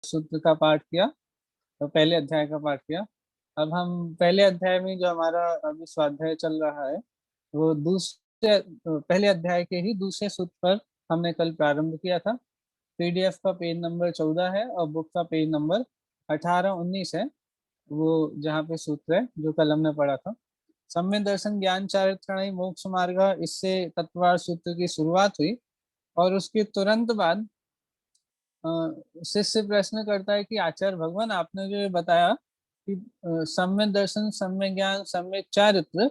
सूत्र का पाठ किया, तो पहले अध्याय का पाठ किया। अब हम पहले अध्याय में जो हमारा अभी स्वाध्याय चल रहा है वो दूसरे पहले अध्याय के ही दूसरे सूत्र पर हमने कल प्रारंभ किया था। पीडीएफ का पेज नंबर 14 है और बुक का पेज नंबर 18-19 है, वो जहाँ पे सूत्र है जो कल हमने पढ़ा था। सम्यक दर्शन ज्ञान चारित्रणय मोक्ष मार्ग, इससे तत्वार सूत्र की शुरुआत हुई। और उसके तुरंत बाद अ, शिष्य प्रश्न करता है कि आचार्य भगवान, आपने जो ये बताया कि सम्यक दर्शन, सम्यक ज्ञान, सम्यक चारित्र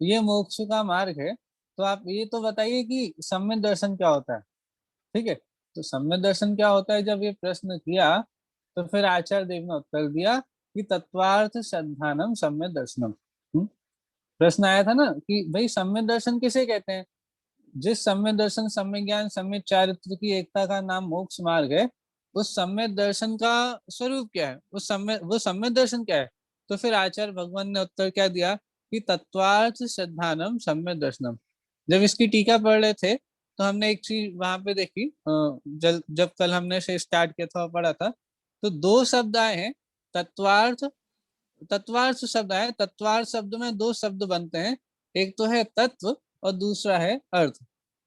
ये मोक्ष का मार्ग है, तो आप ये तो बताइए कि सम्यक दर्शन क्या होता है। ठीक है, तो सम्यक दर्शन क्या होता है जब ये प्रश्न किया, तो फिर आचार्य देव ने उत्तर दिया कि तत्वार्थ श्रद्धानम सम्यक दर्शनम। प्रश्न आया था ना कि भाई सम्यक दर्शन किसे कहते हैं। जिस सम्यक दर्शन, सम्यक ज्ञान, सम्यक चारित्र की एकता का नाम मोक्ष मार्ग है, उस सम्यक दर्शन का स्वरूप क्या है, वो सम्यक दर्शन क्या है। तो फिर आचार्य भगवान ने उत्तर क्या दिया कि तत्वार्थ श्रद्धानम सम्यक दर्शनम। जब इसकी टीका पढ़ रहे थे तो हमने एक चीज वहां पे देखी, जब कल हमने से स्टार्ट किया था और पढ़ा था, तो दो शब्द आए हैं, तत्वार्थ। तत्वार्थ शब्द आए, तत्वार्थ शब्द में दो शब्द बनते हैं, एक तो है तत्व और दूसरा है अर्थ।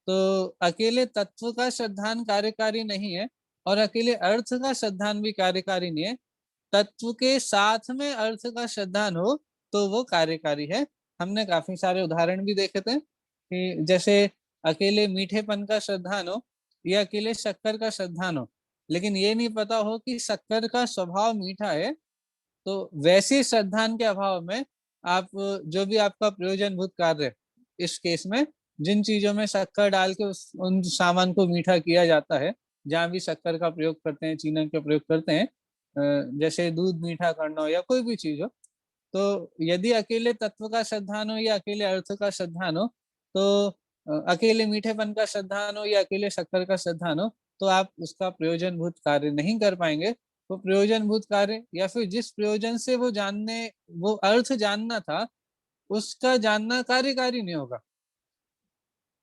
तो अकेले तत्व का श्रद्धान कार्यकारी नहीं है और अकेले अर्थ का श्रद्धान भी कार्यकारी नहीं है। तत्व के साथ में अर्थ का श्रद्धान हो तो वो कार्यकारी है। हमने काफी सारे उदाहरण भी देखे थे कि जैसे अकेले मीठेपन का श्रद्धान हो या अकेले शक्कर का श्रद्धान हो, लेकिन ये नहीं पता हो कि शक्कर का स्वभाव मीठा है, तो वैसे श्रद्धान के अभाव में आप जो भी आपका प्रयोजनभूत कार्य, इस केस में जिन चीजों में शक्कर डाल के उन सामान को मीठा किया जाता है, जहाँ भी शक्कर का प्रयोग करते हैं, चीनी का प्रयोग करते हैं, जैसे दूध मीठा करना हो या कोई भी चीज हो, तो यदि अकेले तत्व का श्रद्धान हो या अकेले अर्थ का श्रद्धान हो, तो अकेले मीठेपन का श्रद्धान हो या अकेले शक्कर का श्रद्धान हो, तो आप उसका प्रयोजनभूत कार्य नहीं कर पाएंगे। वो प्रयोजनभूत कार्य या फिर जिस प्रयोजन से वो अर्थ जानना था, उसका जानना कार्यकारी नहीं होगा।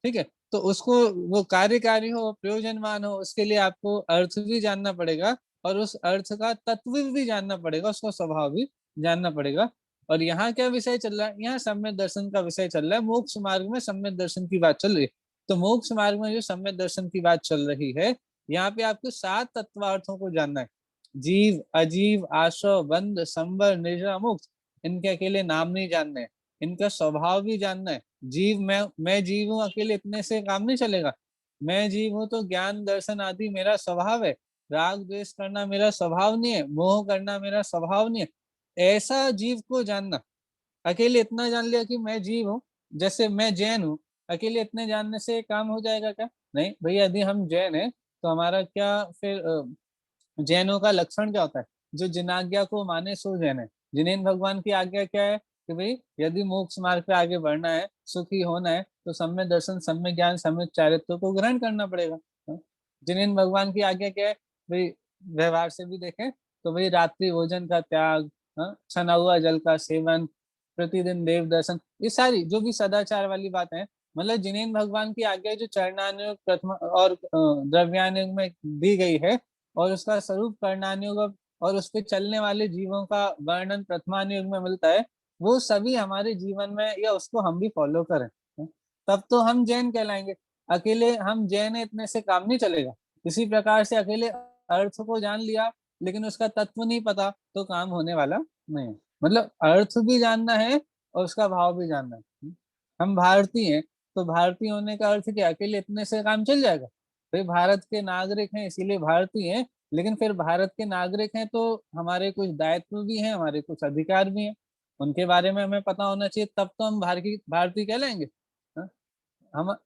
ठीक है, तो उसको वो कार्यकारी हो, प्रयोजनवान हो, उसके लिए आपको अर्थ भी जानना पड़ेगा और उस अर्थ का तत्व भी जानना पड़ेगा, उसका स्वभाव भी जानना पड़ेगा। और यहाँ क्या विषय चल रहा है, यहाँ सम्यक दर्शन का विषय चल रहा है। मोक्ष मार्ग में सम्यक दर्शन की बात चल रही है। तो मोक्ष मार्ग में जो सम्यक दर्शन की बात चल रही है, यहाँ पे आपको 7 तत्वार्थों को जानना है। जीव, अजीव, आशव, बंध, संवर, निर्जरा, मुक्त, इनके अकेले नाम नहीं जानने हैं, इनका स्वभाव भी जानना है। जीव, मैं जीव हूँ अकेले इतने से काम नहीं चलेगा। मैं जीव हूँ तो ज्ञान दर्शन आदि मेरा स्वभाव है, राग द्वेष करना मेरा स्वभाव नहीं है, मोह करना मेरा स्वभाव नहीं है। ऐसा जीव को जानना, अकेले इतना जान लिया कि मैं जीव हूँ, जैसे मैं जैन हूँ, अकेले इतने जानने से काम हो जाएगा क्या? नहीं भैया, यदि हम जैन है तो हमारा क्या फिर जैनों का लक्षण क्या होता है? जो जिन आज्ञा को माने सो जैन है। जिनेन भगवान की आज्ञा क्या है कि भाई यदि मोक्ष मार्ग पे आगे बढ़ना है, सुखी होना है, तो सम्यक दर्शन, सम्यक ज्ञान, सम्यक चारित्र्य को ग्रहण करना पड़ेगा। जिनेन भगवान की आज्ञा क्या है भाई? व्यवहार से भी देखें तो भाई रात्रि भोजन का त्याग, छना हुआ जल का सेवन, प्रतिदिन देव दर्शन, ये सारी जो भी सदाचार वाली बात है, मतलब जिनेन भगवान की आज्ञा जो चरणानुयोग प्रथम और द्रव्यानुयोग में दी गई है, और उसका स्वरूप कर्णानुयोग और उस पर चलने वाले जीवों का वर्णन प्रथमानुयोग में मिलता है, वो सभी हमारे जीवन में या उसको हम भी फॉलो करें, तब तो हम जैन कहलाएंगे। अकेले हम जैन है इतने से काम नहीं चलेगा। इसी प्रकार से अकेले अर्थ को जान लिया लेकिन उसका तत्व नहीं पता तो काम होने वाला नहीं है। मतलब अर्थ भी जानना है और उसका भाव भी जानना है। हम भारतीय हैं, तो भारतीय होने का अर्थ क्या? अकेले इतने से काम चल जाएगा? भाई भारत के नागरिक हैं इसीलिए भारतीय हैं, लेकिन फिर भारत के नागरिक हैं तो हमारे कुछ दायित्व भी हैं, हमारे कुछ अधिकार भी हैं, उनके बारे में हमें पता होना चाहिए, तब तो हम भारतीय भारतीय कहलाएंगे। हाँ?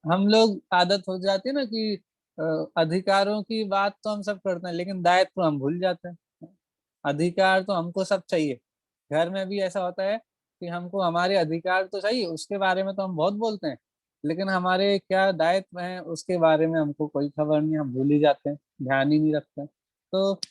हम लोग आदत हो जाती है ना कि अधिकारों की बात तो हम सब करते हैं लेकिन दायित्व हम भूल जाते हैं। अधिकार तो हमको सब चाहिए, घर में भी ऐसा होता है कि हमको हमारे अधिकार तो चाहिए, उसके बारे में तो हम बहुत बोलते हैं, लेकिन हमारे क्या दायित्व हैं उसके बारे में हमको कोई खबर नहीं, हम भूल ही जाते हैं, ध्यान ही नहीं रखते हैं। तो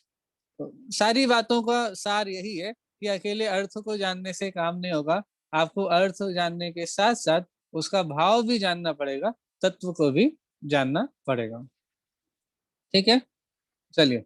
सारी बातों का सार यही है कि अकेले अर्थ को जानने से काम नहीं होगा, आपको अर्थ जानने के साथ साथ उसका भाव भी जानना पड़ेगा, तत्व को भी जानना पड़ेगा। ठीक है, चलिए।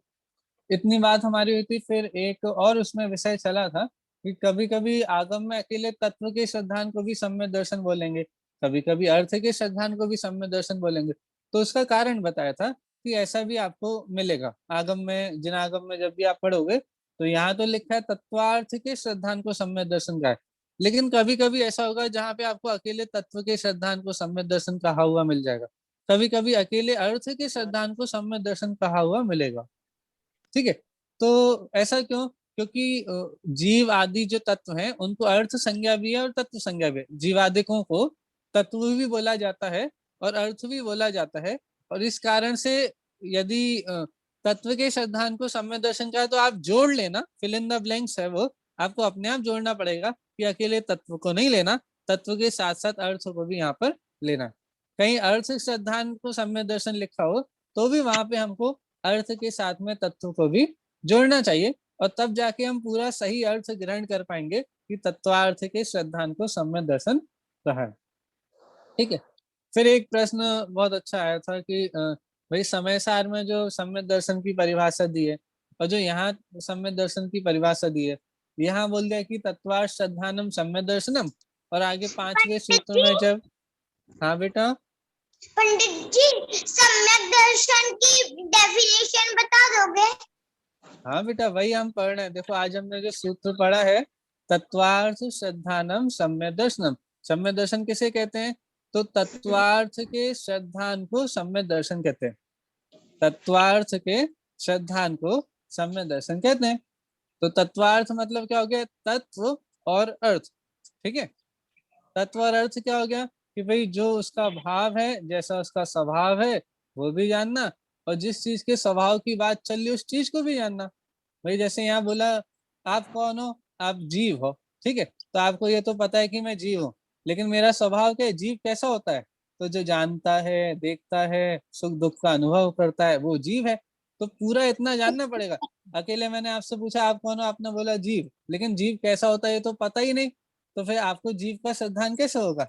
इतनी बात हमारी हुई थी। फिर एक और उसमें विषय चला था कि कभी कभी आगम में अकेले तत्व के श्रद्धान को भी सम्यक दर्शन बोलेंगे, कभी कभी अर्थ के श्रद्धान को भी सम्यक दर्शन बोलेंगे। तो उसका कारण बताया था कि ऐसा भी आपको मिलेगा आगम में, जिन आगम में जब भी आप पढ़ोगे तो यहाँ तो लिखा है तत्वार्थ के श्रद्धान को सम्यक दर्शन का है, लेकिन कभी कभी ऐसा होगा जहाँ पे आपको अकेले तत्व के श्रद्धान को सम्यक दर्शन कहा हुआ मिल जाएगा, कभी कभी अकेले अर्थ के श्रद्धान को सम्यक दर्शन कहा हुआ मिलेगा। ठीक है। तो ऐसा क्यों? क्योंकि जीव आदि जो तत्व हैं उनको अर्थ संज्ञा भी है और तत्व संज्ञा भी है। जीवादिकों को तत्व भी बोला जाता है और अर्थ भी बोला जाता है। और इस कारण से यदि तत्व के श्रद्धान को सम्य दर्शन का है तो आप जोड़ लेना, फिल इन द ब्लैंक्स है वो, आपको अपने आप जोड़ना पड़ेगा कि अकेले तत्व को नहीं लेना, तत्व के साथ साथ अर्थ को भी यहाँ पर लेना। कहीं अर्थ श्रद्धान को सम्य दर्शन लिखा हो तो भी वहां पे हमको अर्थ के साथ में तत्व को भी जोड़ना चाहिए, और तब जाके हम पूरा सही अर्थ ग्रहण कर पाएंगे कि तत्वार्थ के श्रद्धान को सम्यक दर्शन कहा है। ठीक है। फिर एक प्रश्न बहुत अच्छा आया था कि भाई समय सार में जो सम्यक दर्शन की परिभाषा दी है और जो यहाँ सम्यक दर्शन की परिभाषा दी है, यहाँ बोल दिया कि तत्वार्थ श्रद्धानम सम्यक दर्शनम, और आगे 5वें पंडित सूत्र में जी, जब, हाँ बेटा, पंडित जी सम्यक दर्शन की डेफिनेशन बता दोगे? हाँ बेटा वही हम पढ़ रहे हैं। देखो आज हमने जो सूत्र पढ़ा है, तत्वार्थ श्रद्धानम सम्यक दर्शनम। सम्यक दर्शन किसे कहते हैं? तो तत्वार्थ के श्रद्धान को सम्यक दर्शन कहते हैं। तत्वार्थ के श्रद्धान को सम्यक दर्शन कहते हैं। तो तत्वार्थ मतलब क्या हो गया? तत्व और अर्थ। ठीक है। तत्व और अर्थ क्या हो गया कि भाई जो उसका भाव है, जैसा उसका स्वभाव है वो भी जानना, और जिस चीज के स्वभाव की बात चल रही है उस चीज को भी जानना। भाई जैसे यहाँ बोला आप कौन हो? आप जीव हो। ठीक है। तो आपको ये तो पता है कि मैं जीव हूँ, लेकिन मेरा स्वभाव क्या है? जीव कैसा होता है? तो जो जानता है, देखता है, सुख दुख का अनुभव करता है, वो जीव है। तो पूरा इतना जानना पड़ेगा। अकेले मैंने आपसे पूछा आप कौन हो, आपने बोला जीव, लेकिन जीव कैसा होता है ये तो पता ही नहीं। तो फिर आपको जीव का श्रद्धान कैसे होगा?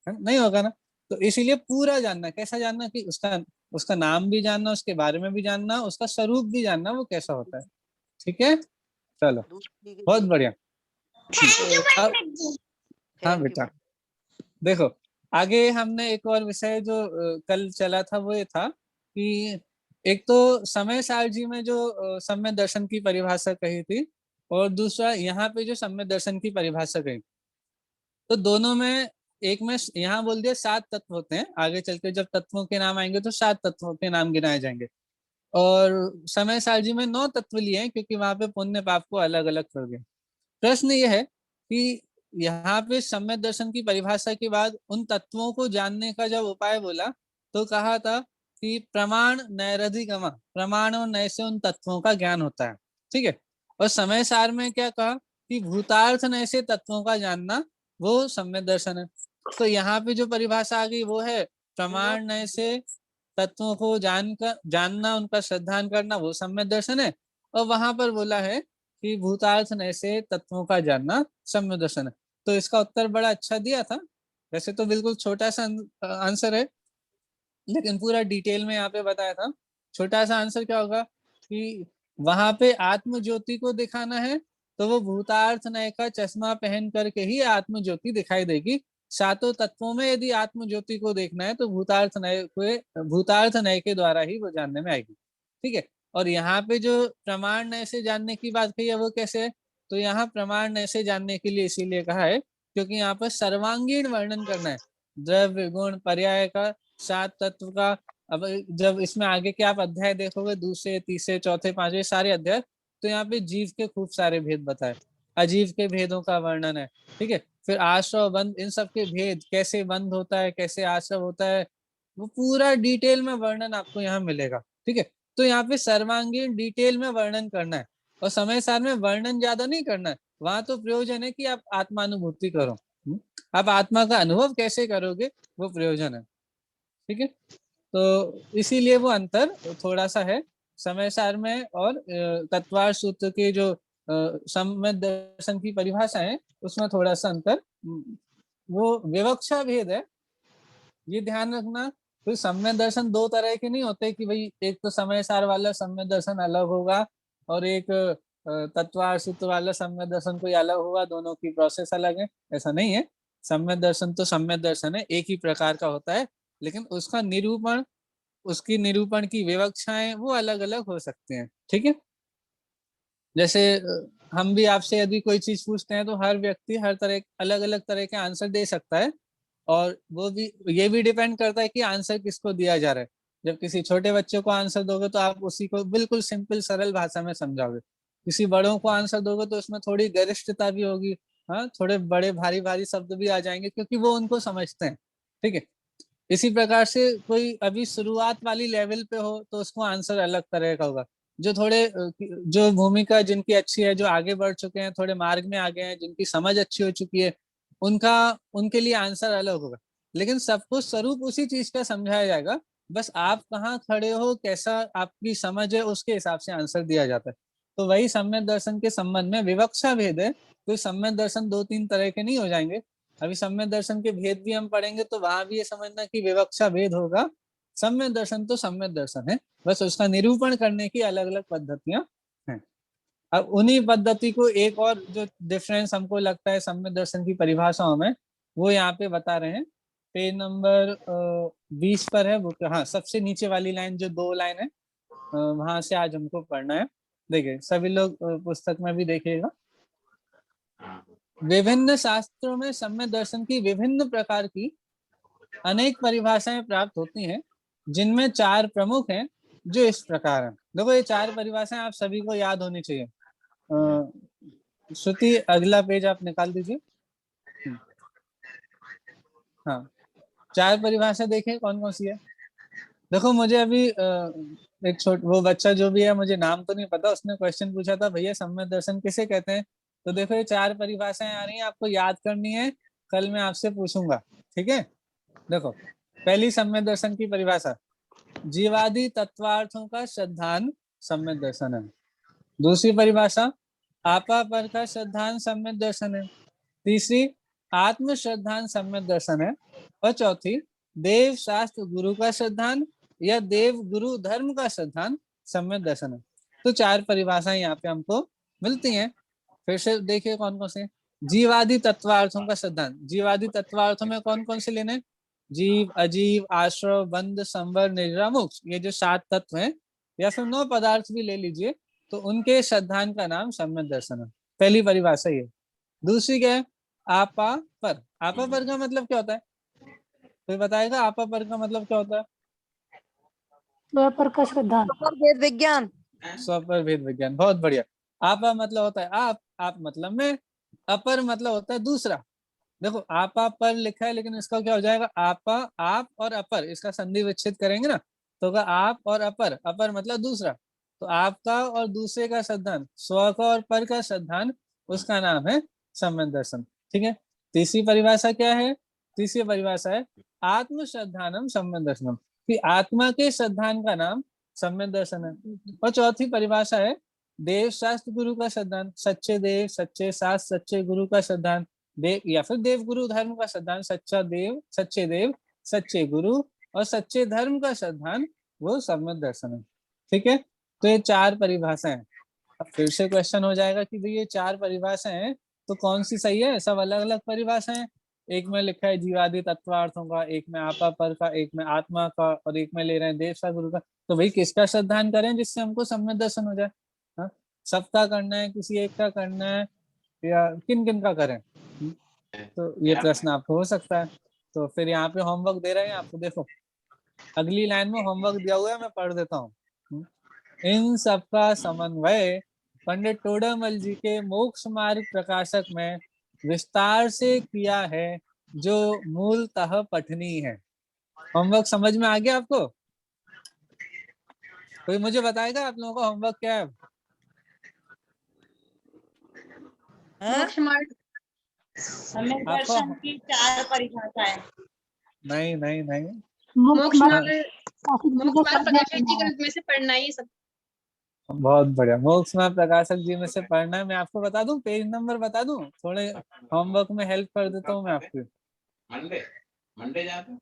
नहीं होगा ना। तो इसीलिए पूरा जानना, कैसा जानना कि उसका उसका नाम भी जानना, उसके बारे में भी जानना, उसका स्वरूप भी जानना, वो कैसा होता है। ठीक है। चलो, बहुत बढ़िया। थैंक यू अब पंडित जी। हाँ बेटा, देखो आगे हमने एक और विषय जो कल चला था वो ये था कि एक तो समय सारजी में जो सम्यक दर्शन की परिभाषा कही थी, और दूसरा यहाँ पे जो सम्यक दर्शन की परिभाषा कही। तो दोनों में, एक में यहाँ बोल दिया 7 तत्व होते हैं, आगे चल के जब तत्वों के नाम आएंगे तो 7 तत्वों के नाम गिनाए जाएंगे। और समय सारजी में 9 तत्व लिए हैं क्योंकि वहां पे पुण्य पाप को अलग अलग कर दिया। प्रश्न ये है कि यहाँ पे सम्यक दर्शन की परिभाषा के बाद उन तत्वों को जानने का जब उपाय बोला तो कहा था कि प्रमाण नैरधिगमा, प्रमाण और नय से उन तत्वों का ज्ञान होता है। ठीक है। और समय सार में क्या कहा कि भूतार्थ नय से तत्वों का जानना वो सम्यक दर्शन है। तो यहाँ पे जो परिभाषा आ गई वो है प्रमाण नय से तत्वों को जानना, उनका श्रद्धान करना, वो सम्यक दर्शन है। और वहां पर बोला है कि भूतार्थ नय से तत्वों का जानना सम्यक दर्शन है। तो इसका उत्तर बड़ा अच्छा दिया था। वैसे तो बिल्कुल छोटा सा आंसर है, लेकिन पूरा डिटेल में यहाँ पे बताया था। छोटा सा आंसर क्या होगा कि वहां पे आत्म ज्योति को दिखाना है तो वो भूतार्थ नय का चश्मा पहन करके ही आत्म ज्योति दिखाई देगी। सातों तत्वों में यदि आत्म ज्योति को देखना है तो भूतार्थ नय के द्वारा ही वो जानने में आएगी। ठीक है। और यहाँ पे जो प्रमाण नय से जानने की बात कही है वो कैसे है? तो यहाँ प्रमाण नय से जानने के लिए इसीलिए कहा है क्योंकि यहाँ पर सर्वांगीण वर्णन करना है, द्रव्य गुण पर्याय का, 7 तत्व का। अब जब इसमें आगे के आप अध्याय देखोगे, दूसरे तीसरे चौथे पांचवे सारे अध्याय, तो यहाँ पे जीव के खूब सारे भेद बताए, अजीव के भेदों का वर्णन है। ठीक है। फिर आश्रव बंध, इन सब के भेद, कैसे बंध होता है, कैसे आश्रव होता है, वो पूरा डिटेल में वर्णन आपको यहाँ मिलेगा। ठीक है। तो यहाँ पे सर्वांगीण डिटेल में वर्णन करना है, और समय सार में वर्णन ज्यादा नहीं करना है। वहां तो प्रयोजन है कि आप आत्मानुभूति करो। आप आत्मा का अनुभव कैसे करोगे, वो प्रयोजन है। ठीक है। तो इसीलिए वो अंतर थोड़ा सा है समय सार में, और तत्वार सूत्र के जो सम्यक दर्शन की परिभाषा है उसमें थोड़ा सा अंतर, वो विवक्षा भेद है। ये ध्यान रखना। तो सम्यक दर्शन दो तरह के नहीं होते कि भाई एक तो समय सार वाला सम्यक दर्शन अलग होगा और एक तत्वार्थ सूत्र वाला सम्यक दर्शन कोई अलग होगा, दोनों की प्रोसेस अलग है, ऐसा नहीं है। सम्यक दर्शन तो सम्यक दर्शन है, एक ही प्रकार का होता है, लेकिन उसका निरूपण, उसकी निरूपण की विवक्षाएं वो अलग अलग हो सकते हैं। ठीक है, जैसे हम भी आपसे यदि कोई चीज पूछते हैं तो हर व्यक्ति हर तरह अलग अलग तरह के आंसर दे सकता है, और वो भी ये भी डिपेंड करता है कि आंसर किसको दिया जा रहा है। जब किसी छोटे बच्चे को आंसर दोगे तो आप उसी को बिल्कुल सिंपल सरल भाषा में समझाओगे, किसी बड़ों को आंसर दोगे तो उसमें थोड़ी गरिष्ठता भी होगी, हाँ, थोड़े बड़े भारी भारी शब्द भी आ जाएंगे क्योंकि वो उनको समझते हैं। ठीक है, इसी प्रकार से कोई अभी शुरुआत वाली लेवल पे हो तो उसको आंसर अलग तरह का होगा, जो थोड़े जो भूमिका जिनकी अच्छी है, जो आगे बढ़ चुके हैं, थोड़े मार्ग में आ गए हैं, जिनकी समझ अच्छी हो चुकी है, उनका उनके लिए आंसर अलग होगा। लेकिन सबको स्वरूप उसी चीज का समझाया जाएगा, बस आप कहाँ खड़े हो, कैसा आपकी समझ है, उसके हिसाब से आंसर दिया जाता है। तो वही सम्यक दर्शन के संबंध में विवक्षा भेद है, कोई सम्यक दर्शन दो तीन तरह के नहीं हो जाएंगे। अभी सम्यक दर्शन के भेद भी हम पढ़ेंगे तो वहां भी ये समझना कि विवक्षा भेद होगा। सम्यक दर्शन तो सम्यक दर्शन है, बस उसका निरूपण करने की अलग अलग पद्धतियां हैं। अब उन्हीं पद्धति को एक और जो डिफरेंस हमको लगता है सम्यक दर्शन की परिभाषाओं में, वो यहाँ पे बता रहे हैं। पेज नंबर 20 पर है वो, हाँ, सबसे नीचे वाली लाइन जो दो लाइन है, वहां से आज हमको पढ़ना है। देखिए सभी लोग पुस्तक में भी देखिएगा। विभिन्न शास्त्रों में सम्यक दर्शन की विभिन्न प्रकार की अनेक परिभाषाएं प्राप्त होती हैं, जिनमें चार प्रमुख हैं जो इस प्रकार हैं। देखो ये चार परिभाषाएं आप सभी को याद होनी चाहिए। श्रुति अगला पेज आप निकाल दीजिए। हाँ, चार परिभाषा देखिए कौन कौन सी है। देखो मुझे अभी एक वो बच्चा जो भी है, मुझे नाम तो नहीं पता, उसने क्वेश्चन पूछा था भैया सम्यक दर्शन किसे कहते हैं। तो देखो ये चार परिभाषाएं आ रही हैं, आपको याद करनी है, कल मैं आपसे पूछूंगा। ठीक है, देखो पहली सम्यक दर्शन की परिभाषा, जीवादि तत्वार्थों का श्रद्धान सम्यक दर्शन है। दूसरी परिभाषा, आपा पर का श्रद्धान सम्यक दर्शन है। तीसरी, आत्म श्रद्धान सम्यक दर्शन है। और चौथी, देव शास्त्र गुरु का श्रद्धान या देव गुरु धर्म का श्रद्धान सम्यक दर्शन है। तो चार परिभाषाएं यहाँ पे हमको मिलती हैं। फिर से देखिए कौन कौन से। जीवादि तत्वार्थों का श्रद्धान, जीवादि तत्वार्थों में कौन कौन से लेने, जीव, अजीव, आश्रव, बंध, संवर, निद्रा, मोक्ष, ये जो 7 तत्व हैं, या फिर 9 पदार्थ भी ले लीजिए, तो उनके श्रद्धान का नाम सम्यक दर्शन है। पहली परिभाषा ये। दूसरी क्या है, आपा पर। आपा पर का मतलब क्या होता है, कोई बताएगा आपा पर का मतलब क्या होता है? पर का श्रद्धा, वेद विज्ञान। स्वर भेद विज्ञान, बहुत बढ़िया। आपा मतलब होता है आप मतलब मैं, अपर मतलब होता है दूसरा। देखो आपा पर लिखा है, लेकिन इसका क्या हो जाएगा, आपा आप और अपर, इसका संधि विच्छेद करेंगे ना, तो होगा आप और अपर, अपर मतलब दूसरा। तो आपका और दूसरे का श्रद्धान, स्व का और पर का श्रद्धान, उसका नाम है सम्यक दर्शन। ठीक है, तीसरी परिभाषा क्या है, तीसरी परिभाषा है आत्म श्रद्धानम सम्यक दर्शनम, कि आत्मा के श्रद्धान का नाम सम्यक दर्शन है। और चौथी परिभाषा है देव शास्त्र गुरु का श्रद्धान, सच्चे देव, सच्चे शास्त्र, सच्चे गुरु का श्रद्धान, देव या फिर देव गुरु धर्म का श्रद्धान, सच्चा देव, सच्चे देव, सच्चे गुरु और सच्चे धर्म का श्रद्धान, वो सम्यक दर्शन है। ठीक है, तो ये चार परिभाषाएं। अब फिर से क्वेश्चन हो जाएगा कि भाई ये चार परिभाषाएं हैं तो कौन सी सही है, सब अलग अलग परिभाषाएं। एक में लिखा है जीवादि तत्वार्थों का, एक में आपा पर का, एक में आत्मा का, और एक में ले रहे हैं देव सा गुरु का। तो भाई किसका श्रद्धान करें जिससे हमको सम्यक दर्शन हो जाए? हाँ, सबका करना है, किसी एक का करना है, या किन किन का करें? तो ये प्रश्न आपको हो सकता है। तो फिर यहाँ पे होमवर्क दे रहे हैं आपको, देखो अगली लाइन में होमवर्क दिया हुआ है, मैं पढ़ देता हूँ। इन सबका समन्वय पंडित टोडामल जी के मोक्ष मार्ग प्रकाशक में विस्तार से किया है, जो मूलतः पठनीय है। होमवर्क समझ में आ गया आपको? कोई मुझे बताएगा आप लोगों का होमवर्क क्या है? मोक्ष मार्ग सम्यक दर्शन की 4 परिभाषाएं। नहीं नहीं नहीं, मोक्ष हाँ, मार्ग प्रकाशक जी के में से पढ़ना ही सब। बहुत बढ़िया। मोक्ष में प्रकाशक जी में से पढ़ना है। मैं आपको बता दूं, पेज नंबर बता दूं, थोड़े होमवर्क में हेल्प कर देता हूँ मैं आपकी। मंडे जाते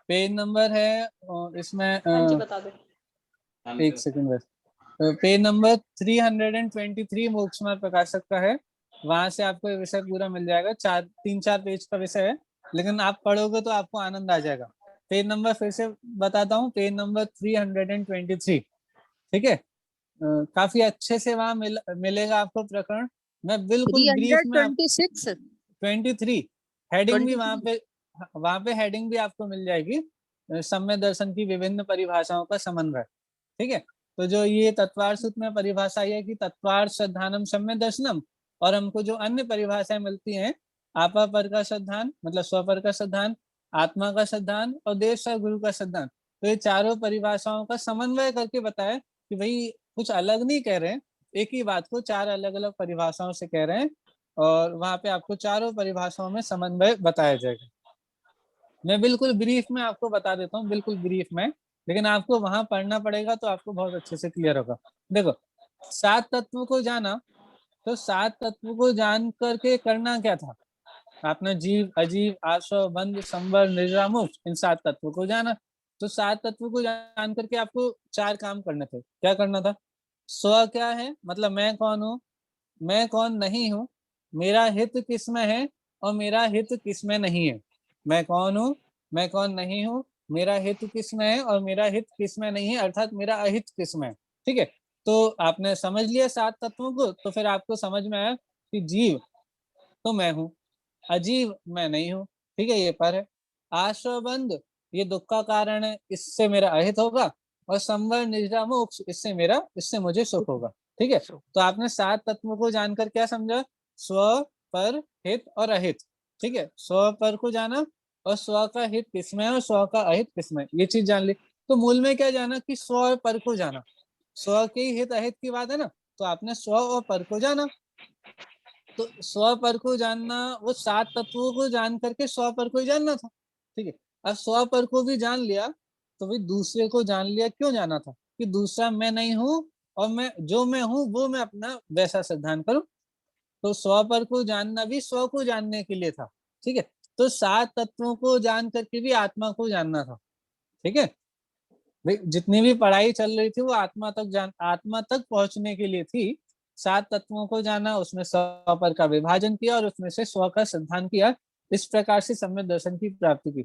पेज नंबर है, और इसमें हाँ जी बता दो। एक सेकंड बस। पेज नंबर 323 मोक्ष मार्ग प्रकाशक का है, वहां से आपको ये विषय पूरा मिल जाएगा। 3-4 पेज का विषय है, लेकिन आप पढ़ोगे तो आपको आनंद आ जाएगा। पेज नंबर फिर से बताता हूँ, पेज नंबर 323, ठीक है। काफी अच्छे से वहां मिलेगा आपको प्रकरण। मैं बिल्कुल ब्रीफ में 326 23 हेडिंग भी 23 वहां पे हेडिंग भी आपको मिल जाएगी, सम्यक दर्शन की विभिन्न परिभाषाओं का समन्वय, ठीक है। तो जो ये तत्वार्थ सूत्र में परिभाषा है कि तत्वार्थ श्रद्धानम सम्यक दर्शनम, और हमको जो अन्य परिभाषाएं मिलती हैं, आपा पर का श्रद्धान मतलब स्वपर का श्रद्धान, आत्मा का श्रद्धान और देश और गुरु का श्रद्धान, तो ये चारों परिभाषाओं का समन्वय करके बताया कि भाई कुछ अलग नहीं कह रहे हैं, एक ही बात को 4 अलग अलग परिभाषाओं से कह रहे हैं, और वहां पे आपको चारों परिभाषाओं में समन्वय बताया जाएगा। मैं बिल्कुल ब्रीफ में आपको बता देता हूँ, बिल्कुल ब्रीफ में, लेकिन आपको वहां पढ़ना पड़ेगा तो आपको बहुत अच्छे से क्लियर होगा। देखो, 7 तत्वों को जाना, तो 7 तत्वों को जान करके करना क्या था? आपने जीव, अजीव, आश्रव, बंध, संवर, निद्रा, मोक्ष, इन 7 तत्वों को जाना। तो 7 तत्वों को जान करके आपको 4 काम करने थे। क्या करना था? स्व क्या है, मतलब मैं कौन हूँ, मैं कौन नहीं हूँ, मेरा हित किसमें है और मेरा हित किसमें नहीं है। मैं कौन हूँ, मैं कौन नहीं हूँ, मेरा हित किसमें है और मेरा हित किसमें नहीं है, अर्थात मेरा अहित किसमें है, ठीक है। तो आपने समझ लिया 7 तत्वों को, तो फिर आपको समझ में आया कि जीव तो मैं हूँ, अजीव मैं नहीं हूँ, ठीक है, ये पर है। आश्रवबंध ये दुख का कारण है, इससे मेरा अहित होगा, और संवर, निद्रा, मोक्ष इससे मुझे सुख होगा, ठीक है। तो आपने 7 तत्वों को जानकर क्या समझा? स्व, पर, हित और अहित, ठीक है। स्व पर को जाना, और स्व का हित किसमें है और स्व का अहित किसमें, ये चीज जान ली। तो मूल में क्या जाना कि स्व और पर को जाना, स्व के हित अहित की बात है ना, तो आपने स्व और पर को जाना। तो स्व पर को जानना, वो 7 तत्वों को जान करके स्व पर को ही जानना था, ठीक है। अब स्व पर को भी जान लिया, तो भाई दूसरे को जान लिया, क्यों जाना था? कि दूसरा मैं नहीं हूँ, और मैं हूँ वो मैं अपना वैसा सिद्धांत करूं। तो स्व पर को जानना भी स्व को जानने के लिए था, ठीक है। तो 7 तत्वों को जान करके भी आत्मा को जानना था, ठीक है। भाई जितनी भी पढ़ाई चल रही थी वो आत्मा तक पहुंचने के लिए थी। 7 तत्वों को जाना, उसमें स्व पर का विभाजन किया और उसमें से स्व का सिद्धांत किया, इस प्रकार से सम्यक दर्शन की प्राप्ति की।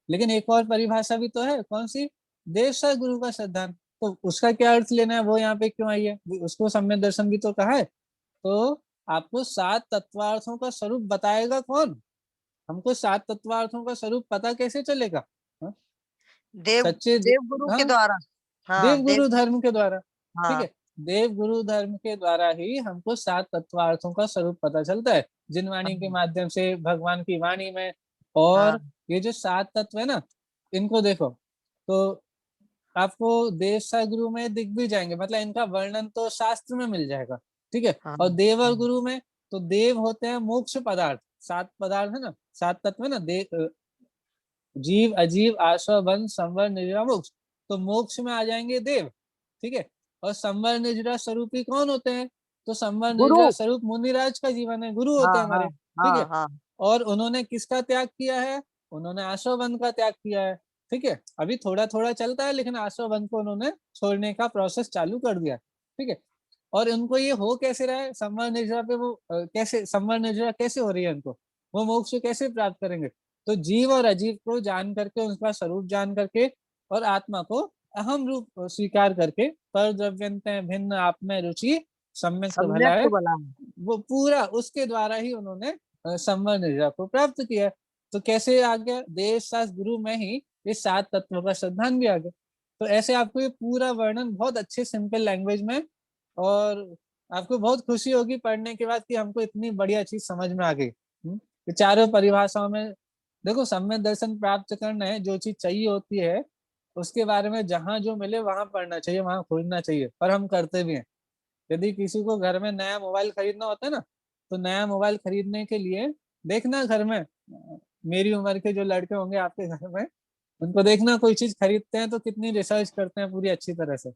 लेकिन एक और परिभाषा भी तो है, कौन सी? देश और गुरु का सिद्धांत। तो उसका क्या अर्थ लेना है, वो यहाँ पे क्यों आई है, उसको सम्यक दर्शन भी तो कहा है। तो आपको 7 तत्वार्थों का स्वरूप बताएगा कौन? हमको 7 तत्वार्थों का स्वरूप पता कैसे चलेगा? हाँ? देव सच्चे देव गुरु के हाँ, द्वारा। हाँ देव गुरु धर्म के द्वारा, ठीक हाँ है। देव गुरु धर्म के द्वारा ही हमको 7 तत्वार्थों का स्वरूप पता चलता है, जिन वाणी के माध्यम से, भगवान की वाणी में। हाँ और ये जो 7 तत्व है ना, इनको देखो तो आपको देश सा गुरु में दिख भी जाएंगे, मतलब इनका वर्णन तो शास्त्र में मिल जाएगा, ठीक है। हाँ और देव और गुरु में, तो देव होते हैं मोक्ष पदार्थ, 7 पदार्थ है ना, 7 तत्व है ना, जीव, अजीव, आश्रव, बंध, संवर, निद्रा, मोक्ष। तो मोक्ष में आ जाएंगे देव, ठीक है। और संवर निद्रा स्वरूपी कौन होते हैं? तो संवर गुरु। निद्रा स्वरूप मुनिराज का जीवन है, गुरु हाँ होते हैं हाँ हमारे, ठीक हाँ है। हाँ और उन्होंने किसका त्याग किया है? उन्होंने आश्रव बंध का त्याग किया है, ठीक है। अभी थोड़ा थोड़ा चलता है, लेकिन आश्रव बंध को उन्होंने छोड़ने का प्रोसेस चालू कर दिया, ठीक है। और उनको ये हो कैसे रहा है, संवर निद्रा पे वो कैसे संवर निद्रा कैसे हो रही है उनको, वो मोक्ष कैसे प्राप्त करेंगे? तो जीव और अजीव को जान करके, उनका स्वरूप जान करके, और आत्मा को अहम रूप स्वीकार करके, पर द्रव्यंत भिन्न आप में रुचि सम्यक तो भला सम्यक है, तो भला। वो पूरा उसके द्वारा ही उन्होंने संवर निद्रा को प्राप्त किया। तो कैसे आ गया? देश शास्त्र गुरु में ही ये 7 तत्वों का सिद्धांत भी आ गया। तो ऐसे आपको ये पूरा वर्णन बहुत अच्छे सिंपल लैंग्वेज में, और आपको बहुत खुशी होगी पढ़ने के बाद कि हमको इतनी बढ़िया चीज समझ में आ गई। ये चारों परिभाषाओं में देखो, सम्यक दर्शन प्राप्त करना है, जो चीज चाहिए होती है उसके बारे में जहां जो मिले वहां पढ़ना चाहिए, वहां खोजना चाहिए, और हम करते भी हैं। यदि किसी को घर में नया मोबाइल खरीदना होता है ना, तो नया मोबाइल खरीदने के लिए देखना घर में, मेरी उम्र के जो लड़के होंगे आपके घर में, उनको देखना कोई चीज खरीदते हैं तो कितनी रिसर्च करते हैं पूरी अच्छी तरह से।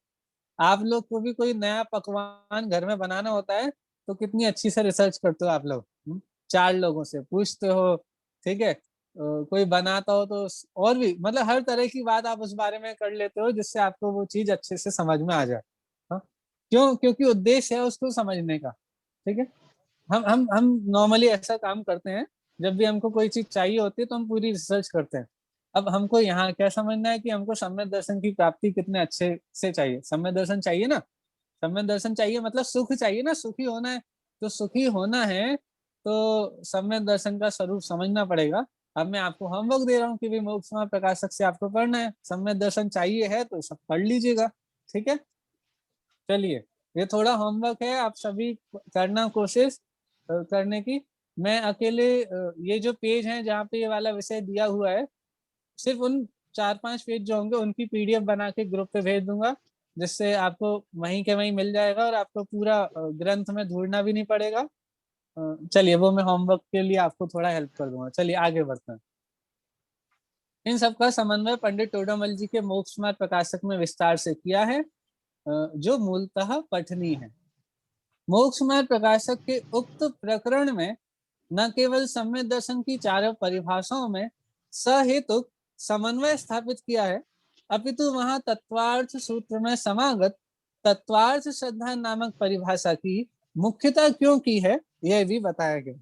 आप लोग को भी कोई नया पकवान घर में बनाना होता है तो कितनी अच्छी से रिसर्च करते हो आप लोग, 4 लोगों से पूछते हो, ठीक है। कोई बनाता हो तो और भी, मतलब हर तरह की बात आप उस बारे में कर लेते हो, जिससे आपको वो चीज अच्छे से समझ में आ जाए। हाँ? क्यों? क्योंकि उद्देश्य है उसको समझने का। ठीक है, हम नॉर्मली ऐसा काम करते हैं, जब भी हमको कोई चीज चाहिए होती है तो हम पूरी रिसर्च करते हैं। अब हमको यहाँ क्या समझना है कि हमको सम्यक दर्शन की प्राप्ति कितने अच्छे से चाहिए। सम्यक दर्शन चाहिए ना, सम्यक दर्शन चाहिए मतलब सुख चाहिए ना, सुखी होना है। तो सुखी होना है तो सम्यक दर्शन का स्वरूप समझना पड़ेगा। अब मैं आपको होमवर्क दे रहा हूँ कि भी मोक्ष मार्ग प्रकाशक से आपको पढ़ना है, सम्यक दर्शन चाहिए है तो सब पढ़ लीजिएगा। ठीक है, चलिए, ये थोड़ा होमवर्क है, आप सभी करना कोशिश करने की। मैं अकेले ये जो पेज है जहाँ पे ये वाला विषय दिया हुआ है, सिर्फ उन 4-5 पेज जो होंगे उनकी पीडीएफ बना के ग्रुप पे भेज दूंगा, जिससे आपको वहीं के वहीं मिल जाएगा और आपको पूरा ग्रंथ में ढूंढना भी नहीं पड़ेगा। चलिए, वो मैं होमवर्क के लिए आपको थोड़ा हेल्प कर दूंगा। चलिए आगे बढ़ते हैं। इन सबका समन्वय पंडित टोडामल जी के मोक्ष मार्ग प्रकाशक में विस्तार से किया है, जो मूलतः पठनीय है। मोक्ष मार्ग प्रकाशक के उक्त प्रकरण में न केवल सम्यक दर्शन की चारों परिभाषाओं में सहेतुक समन्वय स्थापित किया है, अपितु वहां तत्वार्थ सूत्र में समागत तत्वार्थ श्रद्धा नामक परिभाषा की मुख्यता क्यों की है, यह भी बताया गया।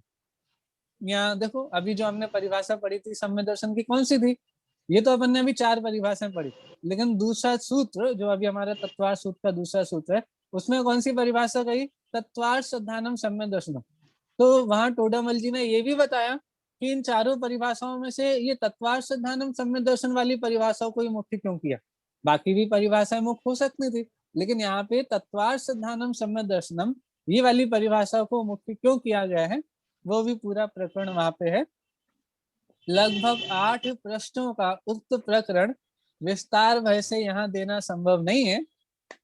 यहाँ देखो, अभी जो हमने परिभाषा पढ़ी थी सम्यक दर्शन की, कौन सी थी? ये तो अपन ने अभी 4 परिभाषाएं पढ़ी, लेकिन दूसरा सूत्र जो अभी हमारा तत्वार्थ सूत्र का दूसरा सूत्र है, उसमें कौन सी परिभाषा कही? तत्वार्थ श्रद्धानम सम्यक दर्शनम। तो वहां टोडामल जी ने ये भी बताया कि इन चारों परिभाषाओं में से ये तत्वार्थ श्रद्धानम सम्यक दर्शन वाली परिभाषाओं को ही मुख्य क्यों किया। बाकी भी परिभाषाएं मुख्य हो सकती थी, लेकिन यहाँ पे तत्वार्थ श्रद्धानम सम्यक दर्शनम ये वाली परिभाषा को मुख्य क्यों किया गया है, वो भी पूरा प्रकरण वहां पे है। लगभग 8 प्रश्नों का उक्त प्रकरण विस्तार भय से यहाँ देना संभव नहीं है,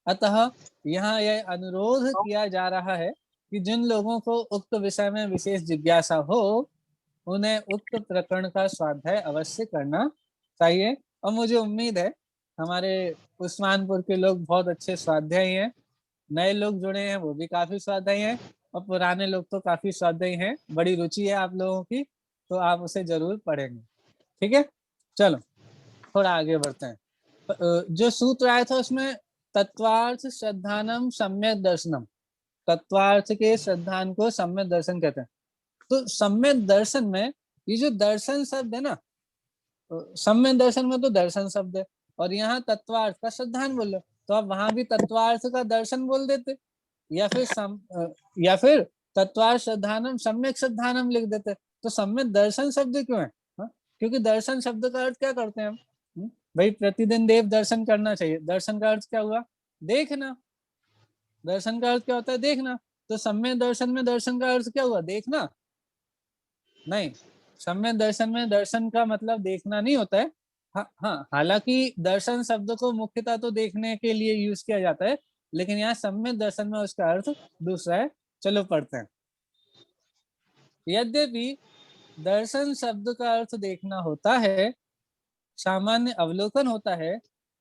अतः यहाँ यह अनुरोध किया जा रहा है कि जिन लोगों को उक्त विषय में विशेष जिज्ञासा हो उन्हें उक्त प्रकरण का स्वाध्याय अवश्य करना चाहिए। और मुझे उम्मीद है हमारे उस्मानपुर के लोग बहुत अच्छे स्वाध्यायी हैं, नए लोग जुड़े हैं वो भी काफी स्वाध्यायी हैं, और पुराने लोग तो काफी स्वाध्यायी हैं। बड़ी रुचि है आप लोगों की, तो आप उसे जरूर पढ़ेंगे। ठीक है, चलो थोड़ा आगे बढ़ते हैं। जो सूत्र आया था उसमें तत्वार्थ श्रद्धानम सम्यक दर्शनम, तत्वार्थ के श्रद्धान को सम्यक दर्शन कहते हैं। तो सम्यक दर्शन में ये जो दर्शन शब्द है ना, सम्यक दर्शन में तो दर्शन शब्द है, और यहाँ तत्वार्थ का श्रद्धान बोल रहे, तो आप वहां भी तत्वार्थ का दर्शन बोल देते, या फिर तत्वार्थ श्रद्धानम सम्यक श्रद्धानम लिख देते। तो सम्यक दर्शन शब्द क्यों है? क्योंकि दर्शन शब्द का अर्थ क्या करते हैं हम? भाई प्रतिदिन देव दर्शन करना चाहिए, दर्शन का अर्थ क्या हुआ? देखना। दर्शन का अर्थ क्या होता है? देखना। तो सम्यक दर्शन में दर्शन का अर्थ क्या हुआ? देखना नहीं। सम्यक दर्शन में दर्शन का मतलब देखना नहीं होता है। हाँ, हालांकि दर्शन शब्द को मुख्यतः तो देखने के लिए यूज किया जाता है, लेकिन यहाँ सम्यक दर्शन में उसका अर्थ दूसरा है। चलो पढ़ते हैं। यद्यपि दर्शन शब्द का अर्थ देखना होता है, सामान्य अवलोकन होता है,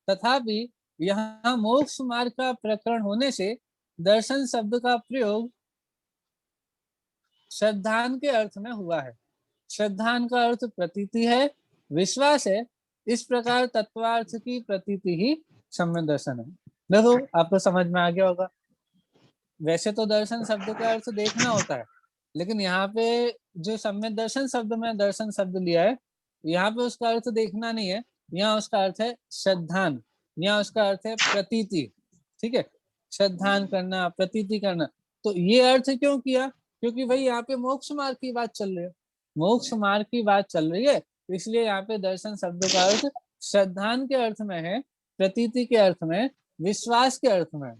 तथापि यहाँ मोक्ष मार्ग का प्रकरण होने से दर्शन शब्द का प्रयोग श्रद्धान के अर्थ में हुआ है। श्रद्धान का अर्थ प्रतीति है, विश्वास है। इस प्रकार तत्वार्थ की प्रतीति ही सम्यक दर्शन है। देखो, आपको समझ में आ गया होगा। वैसे तो दर्शन शब्द का अर्थ देखना होता है, लेकिन यहाँ पे जो सम्यक दर्शन शब्द में दर्शन शब्द लिया है, यहाँ पे उसका अर्थ देखना नहीं है, यहाँ उसका अर्थ है श्रद्धान, यहाँ उसका अर्थ है प्रतीति। ठीक है, श्रद्धान करना, प्रतीति करना। तो ये अर्थ क्यों किया? क्योंकि भाई यहाँ पे मोक्ष मार्ग की बात चल रही है, मोक्ष मार्ग की बात चल रही है, इसलिए यहाँ पे दर्शन शब्द का अर्थ श्रद्धान के अर्थ में है, प्रतीति के अर्थ में, विश्वास के अर्थ में।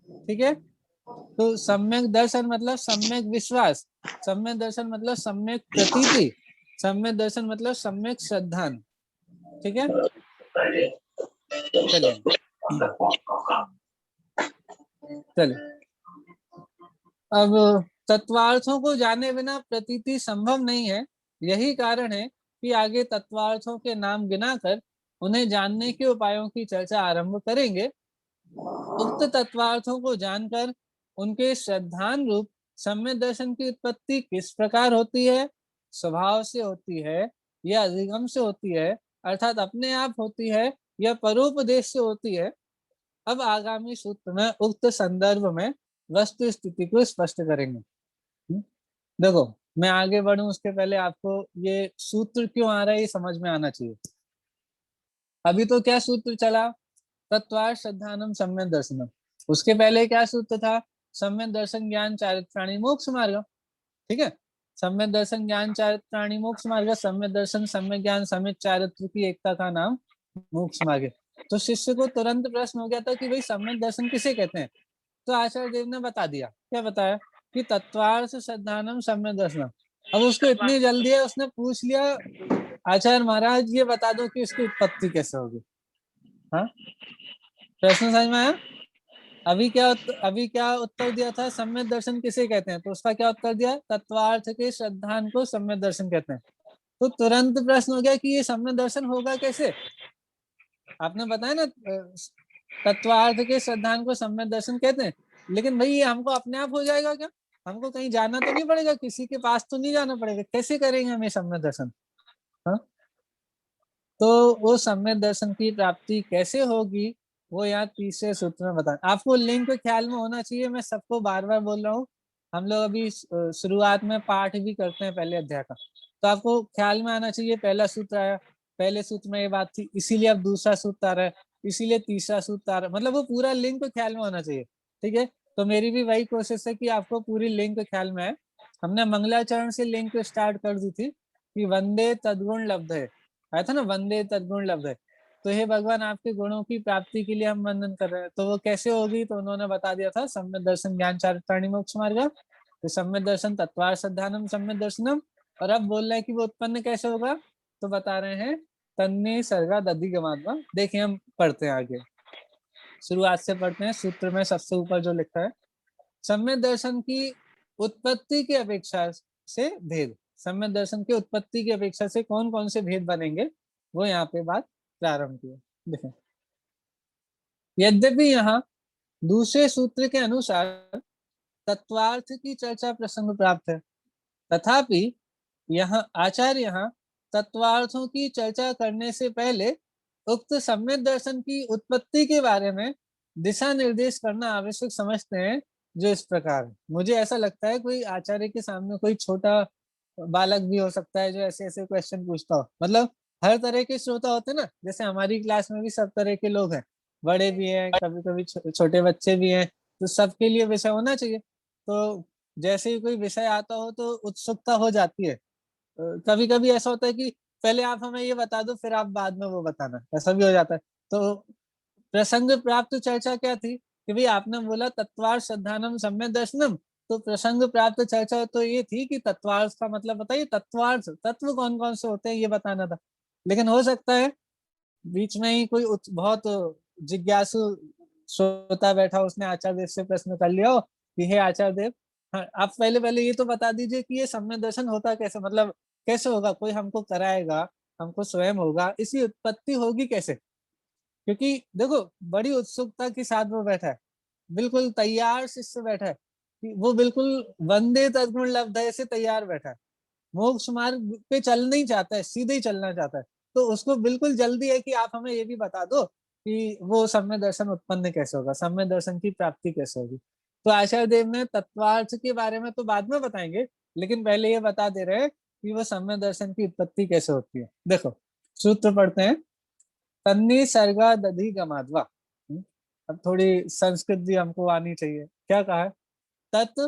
ठीक है, तो सम्यक दर्शन मतलब सम्यक विश्वास, सम्यक दर्शन मतलब सम्यक प्रतीति, सम्यक दर्शन मतलब सम्यक श्रद्धान। ठीक है, चलिए चलिए। अब तत्वार्थों को जाने बिना प्रतीति संभव नहीं है। यही कारण है कि आगे तत्वार्थों के नाम गिनाकर उन्हें जानने के उपायों की चर्चा आरंभ करेंगे। उक्त तत्वार्थों को जानकर उनके श्रद्धान रूप सम्यक दर्शन की उत्पत्ति किस प्रकार होती है, स्वभाव से होती है या अधिगम से होती है, अर्थात अपने आप होती है या परोपदेश से होती है, अब आगामी सूत्र में उक्त संदर्भ में वस्तु स्थिति को स्पष्ट करेंगे। देखो मैं आगे बढ़ूं उसके पहले आपको ये सूत्र क्यों आ रहा है ये समझ में आना चाहिए। अभी तो क्या सूत्र चला, तत्वार्थ श्रद्धानम सम्यक दर्शनम। उसके पहले क्या सूत्र था, सम्यक दर्शन ज्ञान चारित्राणी मोक्ष मार्ग। ठीक है, सम्यक दर्शन ज्ञान चारित्राणी मोक्ष मार्ग, सम्यक दर्शन सम्यक ज्ञान सम्यक चारित्र की एकता का नाम मोक्ष मार्ग। तो शिष्य को तुरंत प्रश्न हो गया था कि भाई सम्यक दर्शन किसे कहते हैं। तो आचार्य देव ने बता दिया, क्या बताया कि तत्वार्थ श्रद्धानम सम्यक दर्शनम। अब उसको इतनी जल्दी है, उसने पूछ लिया आचार्य महाराज ये बता दो कि इसकी उत्पत्ति कैसे होगी। हाँ, प्रश्न समझ में आया। अभी क्या उत्तर दिया था, सम्यक दर्शन किसे कहते हैं, तो उसका क्या उत्तर दिया, तत्वार्थ के श्रद्धान को सम्यक दर्शन कहते हैं। तो तुरंत प्रश्न हो गया कि ये सम्यक दर्शन होगा कैसे। आपने बताया ना तत्वार्थ के श्रद्धान को सम्यक दर्शन कहते हैं, लेकिन भाई ये हमको अपने आप हो जाएगा क्या, हमको कहीं जाना तो नहीं पड़ेगा, किसी के पास तो नहीं जाना पड़ेगा, कैसे करेंगे हम ये सम्यक दर्शन। हाँ, तो वो सम्यक दर्शन की प्राप्ति कैसे होगी वो यहाँ तीसरे सूत्र में बता। आपको लिंक ख्याल में होना चाहिए, मैं सबको बार बार बोल रहा हूँ। हम लोग अभी शुरुआत में पाठ भी करते हैं पहले अध्याय का, तो आपको ख्याल में आना चाहिए। पहला सूत्र आया, पहले सूत्र में ये बात थी, इसीलिए अब दूसरा सूत्र आ रहा है, इसीलिए तीसरा सूत्र आ रहा है, मतलब वो पूरा लिंक ख्याल में होना चाहिए। ठीक है, तो मेरी भी वही कोशिश है कि आपको पूरी लिंक ख्याल में आए। हमने मंगलाचरण से लिंक स्टार्ट कर दी थी कि वंदे तद्गुण लब्ध है, आया था ना, वंदे तद्गुण लब्ध है। तो हे भगवान आपके गुणों की प्राप्ति के लिए हम वंदन कर रहे हैं, तो वो कैसे होगी, तो उन्होंने बता दिया था सम्यक दर्शन ज्ञान चारित्राणी मोक्ष मार्ग, तो सम्यक दर्शन तत्वार्थ श्रद्धानम सम्यक दर्शनम। और अब बोल रहे हैं कि वो उत्पन्न कैसे होगा, तो बता रहे हैं तन्ने सर्गा अधिगमात्मा। देखिए हम पढ़ते हैं आगे, शुरुआत से पढ़ते हैं। सूत्र में सबसे ऊपर जो लिखा है, सम्यक दर्शन की उत्पत्ति की अपेक्षा से भेद, सम्यक दर्शन की उत्पत्ति की अपेक्षा से कौन कौन से भेद बनेंगे वो यहाँ पे बात प्रारंभ की है। देखें, यद्यपि यहाँ दूसरे सूत्र के अनुसार तत्वार्थ की चर्चा प्रसंग प्राप्त है, तथापि यहाँ तत्वार्थों की चर्चा करने से पहले उक्त सम्यक दर्शन की उत्पत्ति के बारे में दिशा निर्देश करना आवश्यक समझते हैं, जो इस प्रकार है। मुझे ऐसा लगता है कोई आचार्य के सामने कोई छोटा बालक भी हो सकता है जो ऐसे ऐसे क्वेश्चन पूछता हो, मतलब हर तरह के श्रोता होते हैं ना, जैसे हमारी क्लास में भी सब तरह के लोग हैं, बड़े भी हैं, कभी कभी छोटे बच्चे भी हैं, तो सबके लिए विषय होना चाहिए। तो जैसे ही कोई विषय आता हो तो उत्सुकता हो जाती है। कभी कभी ऐसा होता है कि पहले आप हमें ये बता दो फिर आप बाद में वो बताना, ऐसा भी हो जाता है। तो प्रसंग प्राप्त चर्चा क्या थी कि भाई आपने बोला तत्वार्थ श्रद्धानम सम्यक दर्शनम, तो प्रसंग प्राप्त चर्चा तो ये थी कि तत्वार्थ का मतलब बताइए, तत्वार्थ तत्व कौन कौन से होते हैं ये बताना था। लेकिन हो सकता है बीच में ही कोई बहुत जिज्ञासु श्रोता बैठा, उसने आचार्य देव से प्रश्न कर लिया हो कि हे आचार्य देव, हाँ, आप पहले पहले ये तो बता दीजिए कि ये सम्यक दर्शन होता कैसे, मतलब कैसे होगा, कोई हमको कराएगा, हमको स्वयं होगा, इसकी उत्पत्ति होगी कैसे। क्योंकि देखो बड़ी उत्सुकता के साथ वो बैठा है, बिल्कुल तैयार शिष्य बैठा है कि वो बिल्कुल वंदे तद्गुण लब्धये से तैयार बैठा है, मोक्ष मार्ग पे चलना ही चाहता है, सीधे ही चलना चाहता है। तो उसको बिल्कुल जल्दी है कि आप हमें ये भी बता दो कि वो सम्यक दर्शन उत्पन्न कैसे होगा, सम्यक दर्शन की प्राप्ति कैसे होगी। तो आचार्य देव ने तत्वार्थ के बारे में तो बाद में बताएंगे, लेकिन पहले ये बता दे रहे हैं कि वो सम्यक दर्शन की उत्पत्ति कैसे होती है। देखो सूत्र पढ़ते हैं, तन्नी सर्गा दधि गमाध्वा। अब थोड़ी संस्कृत भी हमको आनी चाहिए। क्या कहा है, तत्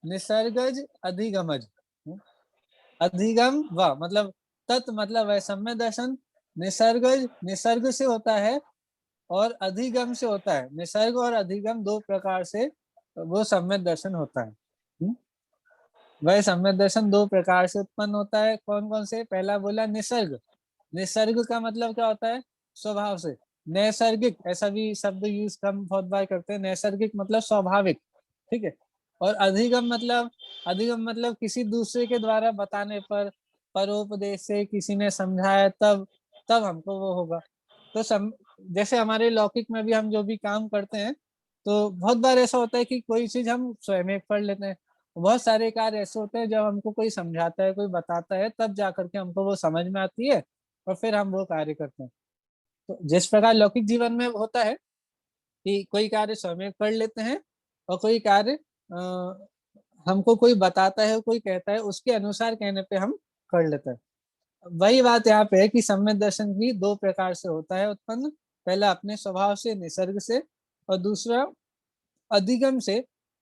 निसर्गज अधिगमज, अधिगम व मतलब तत् मतलब है सम्यक दर्शन, निसर्गज निसर्ग से होता है और अधिगम से होता है। निसर्ग और अधिगम दो प्रकार से वो सम्यक दर्शन होता है। वह सम्यक दर्शन दो प्रकार से उत्पन्न होता है, कौन कौन से, पहला बोला निसर्ग। निसर्ग का मतलब क्या होता है, स्वभाव से। नैसर्गिक ऐसा भी शब्द यूज हम बहुत बार करते हैं, नैसर्गिक मतलब स्वाभाविक, ठीक है। और अधिगम मतलब किसी दूसरे के द्वारा बताने पर, परोपदेश से किसी ने समझाया तब तब हमको वो होगा। तो जैसे हमारे लौकिक में भी हम जो भी काम करते हैं, तो बहुत बार ऐसा होता है कि कोई चीज हम स्वयं पढ़ लेते हैं, बहुत सारे कार्य ऐसे होते हैं जब हमको कोई समझाता है, कोई बताता है, तब जाकर के हमको वो समझ में आती है और फिर हम वो कार्य करते हैं। तो जिस प्रकार लौकिक जीवन में होता है कि कोई कार्य स्वयं कर लेते हैं और कोई कार्य हमको कोई बताता है, कोई कहता है, उसके अनुसार कहने पे हम कर लेते हैं। वही बात यहाँ पे है कि सम्यक दर्शन भी दो प्रकार से होता है उत्पन्न। पहला अपने स्वभाव से, निसर्ग से, और दूसरा अधिगम से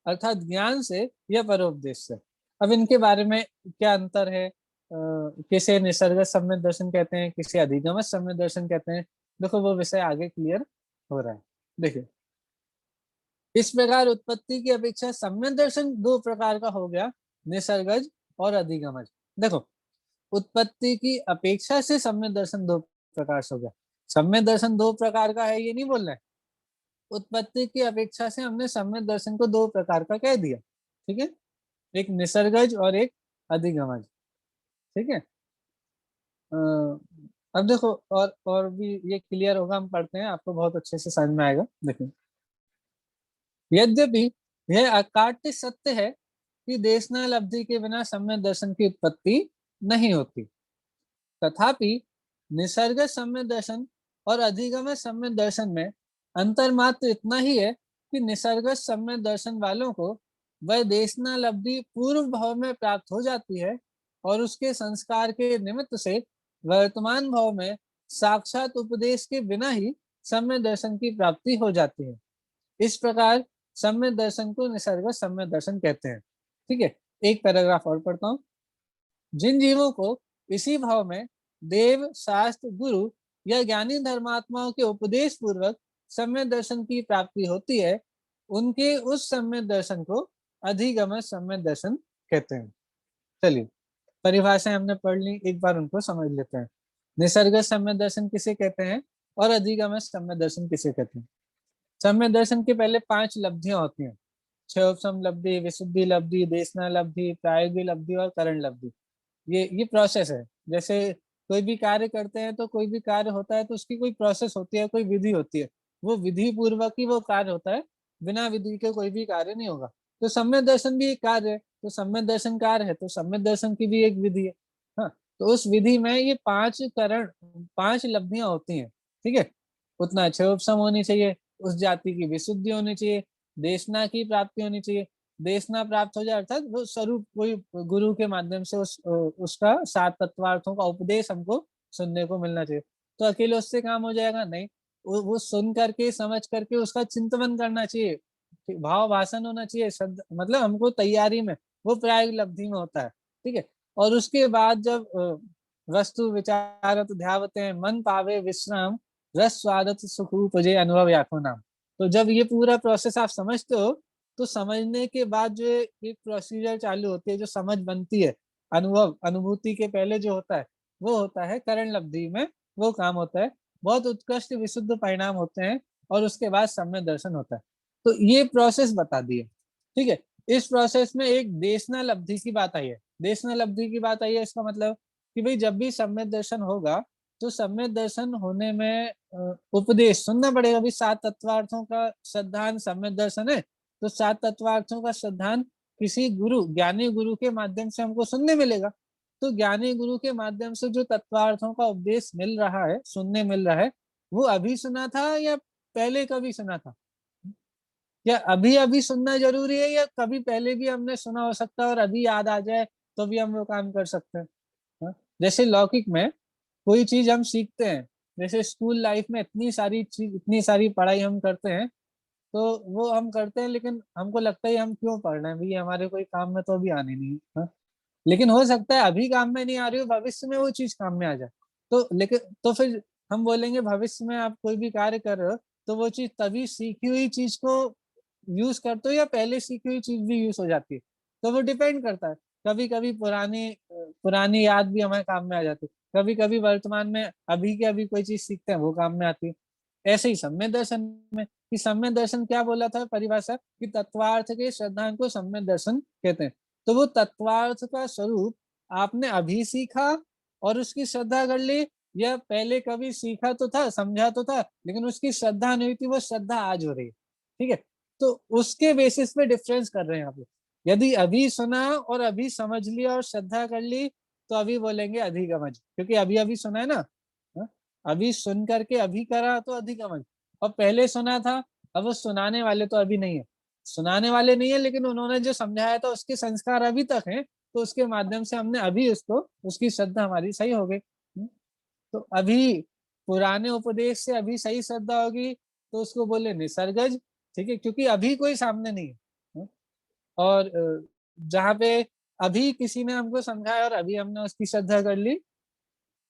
अर्थात ज्ञान से या परोपदेश से। अब इनके बारे में क्या अंतर है, किसे निसर्ग सम्यक दर्शन कहते हैं, किसे अधिगम सम्यक दर्शन कहते हैं, देखो वो विषय आगे क्लियर हो रहा है। देखिए, इस प्रकार उत्पत्ति की अपेक्षा सम्यक दर्शन दो प्रकार का हो गया, निसर्गज और अधिगमज। देखो, उत्पत्ति की अपेक्षा से सम्यक दर्शन दो प्रकार से हो गया। सम्यक दर्शन दो प्रकार का है ये नहीं बोल रहे, उत्पत्ति की अपेक्षा से हमने सम्यक दर्शन को दो प्रकार का कह दिया, ठीक है, एक निसर्गज और एक अधिगमज, ठीक है। अब देखो और भी ये क्लियर होगा, हम पढ़ते हैं, आपको बहुत अच्छे से समझ में आएगा। देखिए, यद्यपि यह अकाट्य सत्य है कि देशनाल अवधि के बिना सम्यक दर्शन की उत्पत्ति नहीं होती, तथापि निसर्ग सम्यक दर्शन और अधिगम सम्यक दर्शन में अंतर मात्र इतना ही है कि निसर्ग सम्यक दर्शन वालों को वह देशनाल अवधि पूर्व भाव में प्राप्त हो जाती है और उसके संस्कार के निमित्त से वर्तमान भाव में साक्षात उपदेश के बिना ही सम्यक दर्शन की प्राप्ति हो जाती है। इस प्रकार सम्यक दर्शन को निसर्ग सम्यक दर्शन कहते हैं। ठीक है, एक पैराग्राफ और पढ़ता हूँ। जिन जीवों को इसी भाव में देव, शास्त्र, गुरु या ज्ञानी धर्मात्माओं के उपदेश पूर्वक सम्यक दर्शन की प्राप्ति होती है, उनके उस सम्यक दर्शन को अधिगम सम्यक दर्शन कहते हैं। चलिए, परिभाषाएं हमने पढ़ ली, एक बार उनको समझ लेते हैं। निसर्ग सम्यक दर्शन किसे कहते हैं और अधिगम सम्यक दर्शन किसे कहते हैं। सम्यक दर्शन के पहले 5 लब्धियां होती हैं, क्षयोपम लब्धि, विशुद्धि लब्धि, देशना लब्धि, प्रायोगिक लब्धि और करण लब्धि। ये प्रोसेस है। जैसे कोई भी कार्य करते हैं तो कोई भी कार्य होता है तो उसकी कोई प्रोसेस होती है, कोई विधि होती है, वो विधि पूर्वक ही वो कार्य होता है, बिना विधि के कोई भी कार्य नहीं होगा। तो सम्यक दर्शन भी एक कार्य है, तो सम्यक दर्शन कार्य है तो सम्यक दर्शन की भी एक विधि है। हाँ, तो उस विधि में ये 5 करण, 5 लब्धियां होती हैं, ठीक है। उतना क्षयोपम होनी चाहिए, उस जाति की विशुद्धि होनी चाहिए, देशना की प्राप्ति होनी चाहिए, देशना प्राप्त हो जाए अर्थात वो स्वरूप कोई गुरु के माध्यम से उसका 7 तत्वार्थों का उपदेश हमको सुनने को मिलना चाहिए। तो अकेले उससे काम हो जाएगा नहीं, वो सुन करके समझ करके उसका चिंतन करना चाहिए, भाव भाषण होना चाहिए, मतलब हमको तैयारी में, वो प्रायोगिक लब्धि में होता है, ठीक है। और उसके बाद जब वस्तु विचारत ध्यावते हैं, मन पावे विश्राम, रस स्वादत सुख उपजे, अनुभव याको नाम। तो जब ये पूरा प्रोसेस आप समझते हो तो समझने के बाद जो एक प्रोसीजर चालू होती है, जो समझ बनती है, अनुभव, अनुभूति के पहले जो होता है वो होता है करण लब्धि में, वो काम होता है, बहुत उत्कृष्ट विशुद्ध परिणाम होते हैं और उसके बाद सम्यक दर्शन होता है। तो ये प्रोसेस बता दी है, ठीक है। इस प्रोसेस में एक देशना लब्धि की बात आई है। देशना लब्धि की बात आई है, इसका मतलब कि भाई जब भी सम्यक दर्शन होगा तो सम्यक दर्शन होने में उपदेश सुनना पड़ेगा। भाई 7 तत्वार्थों का श्रद्धान सम्यक दर्शन है, तो 7 तत्वार्थों का श्रद्धान किसी गुरु, ज्ञानी गुरु के माध्यम से हमको सुनने मिलेगा। तो ज्ञानी गुरु के माध्यम से जो तत्वार्थों का उपदेश मिल रहा है, सुनने मिल रहा है, वो अभी सुना था या पहले कभी सुना था, या अभी अभी सुनना जरूरी है, या कभी पहले भी हमने सुना हो सकता है और अभी याद आ जाए तो भी हम वो काम कर सकते हैं। हाँ? जैसे लौकिक में कोई चीज हम सीखते हैं, जैसे स्कूल लाइफ में इतनी सारी चीज, इतनी सारी पढ़ाई हम करते हैं, तो वो हम करते हैं लेकिन हमको लगता है हम क्यों पढ़ रहे हैं, भाई हमारे कोई काम में तो अभी आने नहीं है। हाँ? लेकिन हो सकता है अभी काम में नहीं आ रही हो, भविष्य में वो चीज काम में आ जाए। तो लेकिन तो फिर हम बोलेंगे भविष्य में आप कोई भी कार्य कर रहे हो तो वो चीज तभी सीखी हुई चीज को यूज करते हो या पहले सीखी हुई चीज भी यूज हो जाती है, तो वो डिपेंड करता है। कभी कभी पुरानी याद भी हमारे काम में आ जाती है, कभी कभी वर्तमान में अभी के अभी कोई चीज सीखते हैं वो काम में आती है। ऐसे ही सम्यक दर्शन में, कि सम्यक दर्शन क्या बोला था परिभाषा, कि तत्वार्थ के श्रद्धांत को सम्यक दर्शन कहते हैं। तो वो तत्वार्थ का स्वरूप आपने अभी सीखा और उसकी श्रद्धा कर ली, या पहले कभी सीखा तो था, समझा तो था, लेकिन उसकी श्रद्धा नहीं हुई थी, वो श्रद्धा आज हो रही है, ठीक है। तो उसके बेसिस पे डिफरेंस कर रहे हैं आप। यदि अभी सुना और अभी समझ लिया और श्रद्धा कर ली तो अभी बोलेंगे अधिगमज, क्योंकि अभी अभी सुना है ना। अभी सुन करके अभी करा तो अधिगमज, और पहले सुना था अब वो सुनाने वाले तो अभी नहीं है, सुनाने वाले नहीं है, लेकिन उन्होंने जो समझाया था उसके संस्कार अभी तक हैं, तो उसके माध्यम से हमने अभी उसको, उसकी श्रद्धा हमारी सही हो गई। तो अभी पुराने उपदेश से अभी सही श्रद्धा होगी तो उसको बोले निसर्गज, ठीक है, क्योंकि अभी कोई सामने नहीं है। और जहाँ पे अभी किसी ने हमको समझाया और अभी हमने उसकी श्रद्धा कर ली,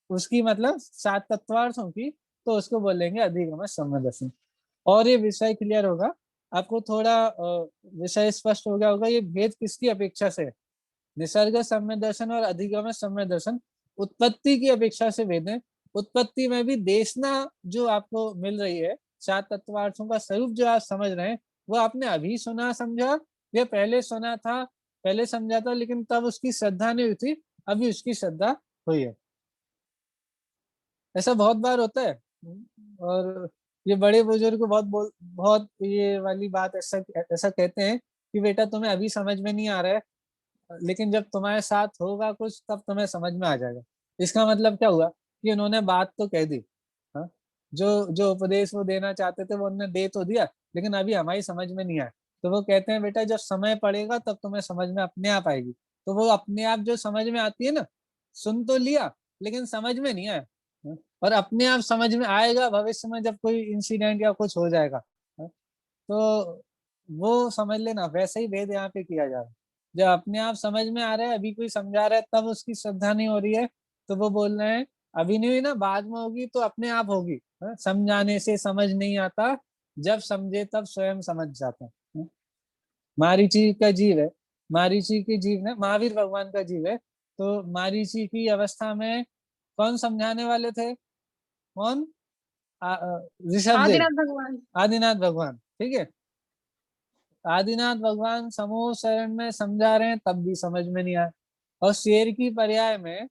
उसकी मतलब सात तत्वार्थों की, तो उसको बोलेंगे अधिगम सम्यक दर्शन। और ये विषय क्लियर होगा आपको, थोड़ा विषय स्पष्ट हो गया होगा ये भेद किसकी अपेक्षा से है। निसर्ग सम्यक दर्शन और अधिगम सम्यक दर्शन उत्पत्ति की अपेक्षा से भेद है। उत्पत्ति में भी देशना जो आपको मिल रही है, सात तत्वार्थों का स्वरूप जो आप समझ रहे हैं, वो आपने अभी सुना समझा या पहले सुना था, पहले समझा था, लेकिन तब उसकी श्रद्धा नहीं हुई थी, अभी उसकी श्रद्धा हुई है। ऐसा बहुत बार होता है। और ये बड़े बुजुर्ग बहुत ये वाली बात ऐसा ऐसा कहते हैं कि बेटा तुम्हें अभी समझ में नहीं आ रहा है, लेकिन जब तुम्हारे साथ होगा कुछ तब तुम्हें समझ में आ जाएगा। इसका मतलब क्या हुआ कि उन्होंने बात तो कह दी, हाँ, जो जो उपदेश वो देना चाहते थे वो उन्होंने दे तो दिया, लेकिन अभी हमारी समझ में नहीं आया। तो वो कहते हैं बेटा जब समय पड़ेगा तब तुम्हें समझ में अपने आप आएगी। तो वो अपने आप जो समझ में आती है ना, सुन तो लिया लेकिन समझ में नहीं आया, हाँ, और अपने आप समझ में आएगा भविष्य में जब कोई इंसिडेंट या कुछ हो जाएगा, हाँ, तो वो समझ लेना वैसे ही भेद यहाँ पे किया जा रहा है। जब अपने आप समझ में आ रहा है, अभी कोई समझा रहा है तब उसकी श्रद्धा नहीं हो रही है, तो वो बोल रहे हैं अभी नहीं हुई ना, बाद में होगी तो अपने आप होगी। समझाने से समझ नहीं आता, जब समझे तब स्वयं समझ जाता है। मारीची का जीव है, मारीची के जीव ने, महावीर भगवान का जीव है, तो मारीची की अवस्था में कौन समझाने वाले थे, कौन, ऋषभदेव, आदिनाथ भगवान। आदिनाथ भगवान, ठीक है। आदिनाथ भगवान समूह शरण में समझा रहे हैं तब भी समझ में नहीं आया। और शेर की पर्याय में